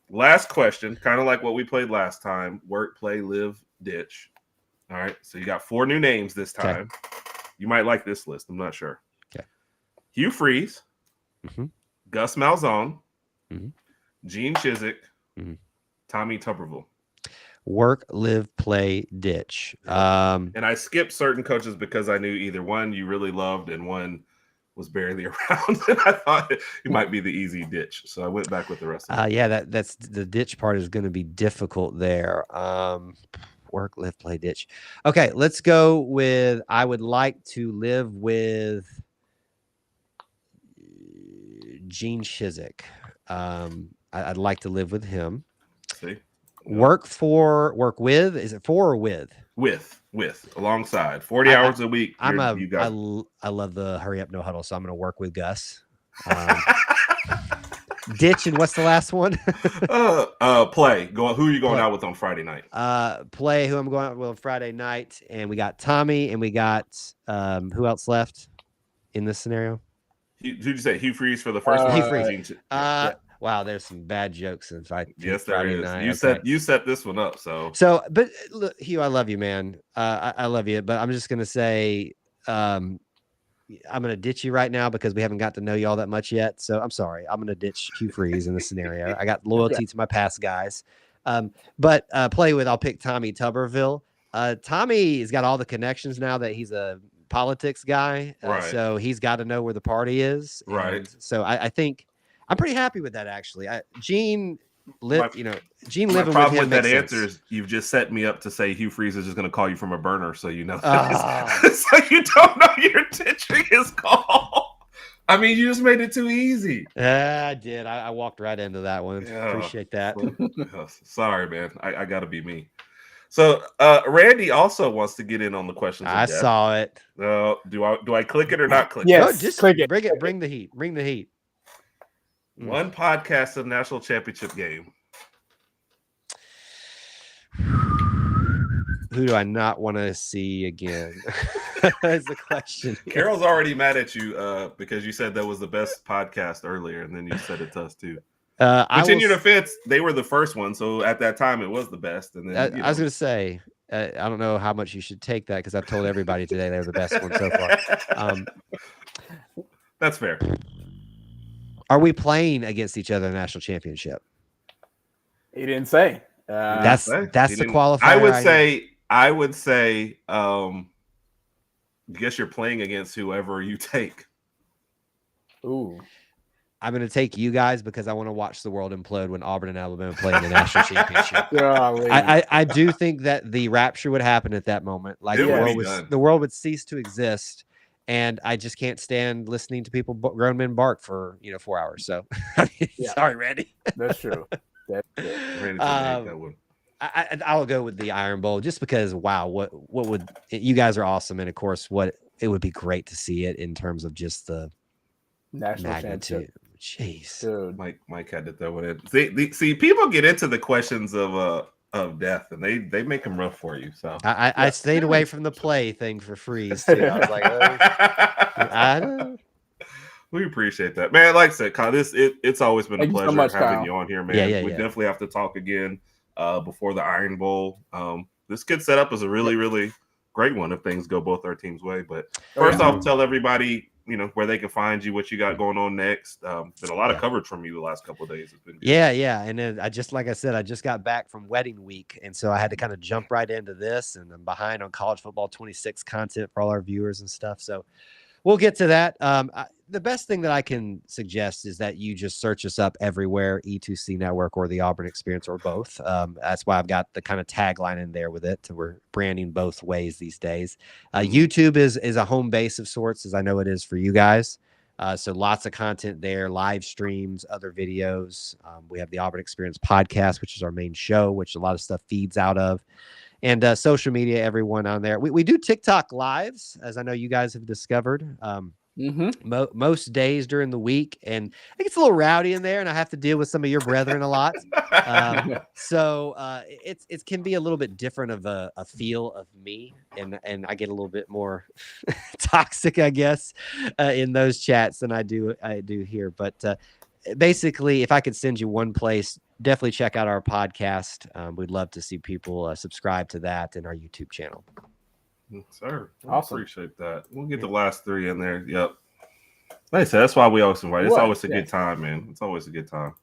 Last question, kind of like what we played last time. Work, play, live, ditch. All right. So you got 4 new names this time. Okay. You might like this list. I'm not sure. Okay. Hugh Freeze, Gus Malzahn, Gene Chizik, Tommy Tuberville. Work, live, play, ditch. And I skipped certain coaches because I knew either one you really loved and one was barely around. And I thought it might be the easy ditch. So I went back with the rest of it. Yeah, that's the ditch part is going to be difficult there. Work, live, play, ditch. Okay, let's go with I would like to live with Gene Chizik. I'd like to live with him. See? Work with, is it for or with? With alongside 40 hours a week. I love the hurry up, no huddle. So I'm going to work with Gus. Ditch. And what's the last one? Play. Who are you going out with on Friday night? Play who I'm going out with on Friday night. And we got Tommy and we got, who else left in this scenario? Who'd you say? Hugh Freeze for the first one? Hugh Freeze. Wow, there's some bad jokes in fight. Yes, there is. Night. You set this one up, so. But look, Hugh, I love you, man. I love you, but I'm just gonna say, I'm gonna ditch you right now because we haven't got to know you all that much yet. So I'm sorry. I'm gonna ditch Hugh Freeze in this scenario. I got loyalty to my past guys, but play with. I'll pick Tommy Tuberville. Tommy's got all the connections now that he's a politics guy, right. So he's got to know where the party is, right? So I think. I'm pretty happy with that, actually. Gene living with him. My problem with that answer is you've just set me up to say Hugh Freeze is just going to call you from a burner, so you know. So you don't know you're ditching his call. I mean, you just made it too easy. I did. I walked right into that one. Yeah. Appreciate that. Sorry, man. I got to be me. So Randy also wants to get in on the questions. I saw it. Do I click it or not click it? Yes, just click it. Bring the heat. Bring the heat. One podcast of national championship game. Who do I not want to see again? That's the question. Carol's already mad at you because you said that was the best podcast earlier, and then you said it to us too. Which, in your defense, they were the first one, so at that time it was the best. And then I was going to say, I don't know how much you should take that because I've told everybody today they're the best one so far. That's fair. Are we playing against each other in the national championship? He didn't say. That's the qualifier. I would say. I guess you're playing against whoever you take. Ooh. I'm going to take you guys because I want to watch the world implode when Auburn and Alabama play in the national championship. I do think that the rapture would happen at that moment. Like the world would cease to exist, and I just can't stand listening to people, grown men, bark for 4 hours. So, sorry, Randy. That's true. I'll go with the Iron Bowl just because. Wow, what would you guys are awesome, and of course, it would be great to see it in terms of just the national magnitude. championship. Jeez, dude. Mike had to throw it in. See, people get into the questions of death, and they make them rough for you. So I stayed away from the play thing for Freeze too. I was like, I don't. We appreciate that, man. Like I said, Kyle, it's always been a pleasure having you on here, man. We definitely have to talk again before the Iron Bowl. This could set up as a really, really great one if things go both our teams' way. But first off, tell everybody where they can find you, what you got going on next. Been a lot of coverage from you the last couple of days. It's been good. Yeah. And then I just got back from wedding week, and so I had to kind of jump right into this, and I'm behind on college football 26 content for all our viewers and stuff. So we'll get to that. The best thing that I can suggest is that you just search us up everywhere, E2C Network or the Auburn Experience or both. That's why I've got the kind of tagline in there with it. We're branding both ways these days. YouTube is a home base of sorts, as I know it is for you guys. So lots of content there, live streams, other videos. We have the Auburn Experience podcast, which is our main show, which a lot of stuff feeds out of. And social media, everyone on there. We do TikTok lives, as I know you guys have discovered. Most days during the week, and it gets a little rowdy in there, and I have to deal with some of your brethren a lot. So it can be a little bit different of a feel of me, and I get a little bit more toxic, I guess, in those chats than I do here. But basically, if I could send you one place, definitely check out our podcast. We'd love to see people subscribe to that and our YouTube channel. Sir, awesome. Appreciate that. We'll get the last three in there. Yep. Like I said, that's why we always invite. It's always a good time, man. It's always a good time.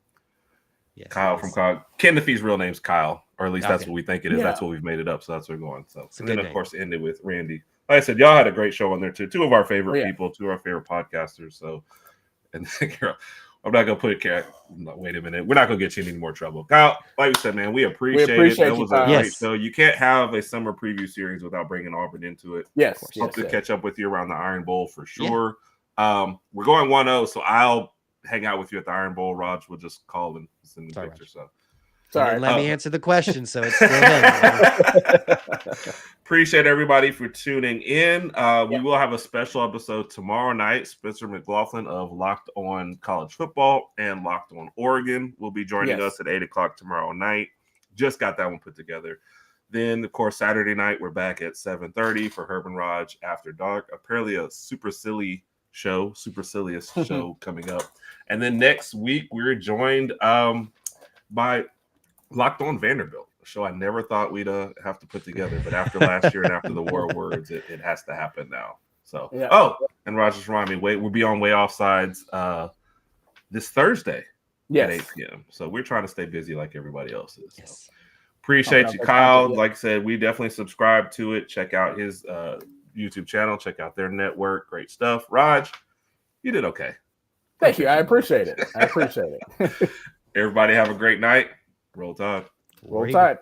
Yes, Kyle from Kyle. Ken DeFee's real name's Kyle, or at least that's what we think it is. That's what we've made it up, so that's where we're going. So, and then of course ended with Randy. Like I said, y'all had a great show on there too. Two of our favorite people, two of our favorite podcasters. So, and I'm not gonna put it. Wait a minute. We're not gonna get you in any more trouble, Kyle. Like we said, man, we appreciate it. That was a great show. You can't have a summer preview series without bringing Auburn into it. Yes. Hope to catch up with you around the Iron Bowl for sure. We're going 1-0, so I'll hang out with you at the Iron Bowl. Raj will just call and send the picture. So. Sorry. Let me answer the question. So it's still him. Appreciate everybody for tuning in. We will have a special episode tomorrow night. Spencer McLaughlin of Locked On College Football and Locked On Oregon will be joining us at 8:00 tomorrow night. Just got that one put together. Then, of course, Saturday night, we're back at 7:30 for Herb N Rodg After Dark. Apparently a supercilious show coming up. And then next week, we're joined by Locked On Vanderbilt, a show I never thought we'd have to put together, but after last year and after the War of Words, it has to happen now. So, and Raj just reminded me, we'll be on Way Offsides this Thursday at 8 p.m. So we're trying to stay busy like everybody else is. So. Appreciate you, Kyle. Like I said, we definitely subscribe to it. Check out his YouTube channel. Check out their network. Great stuff. Raj, you did okay. Thank you. I appreciate it. Everybody have a great night. Roll Tide. Roll Tide.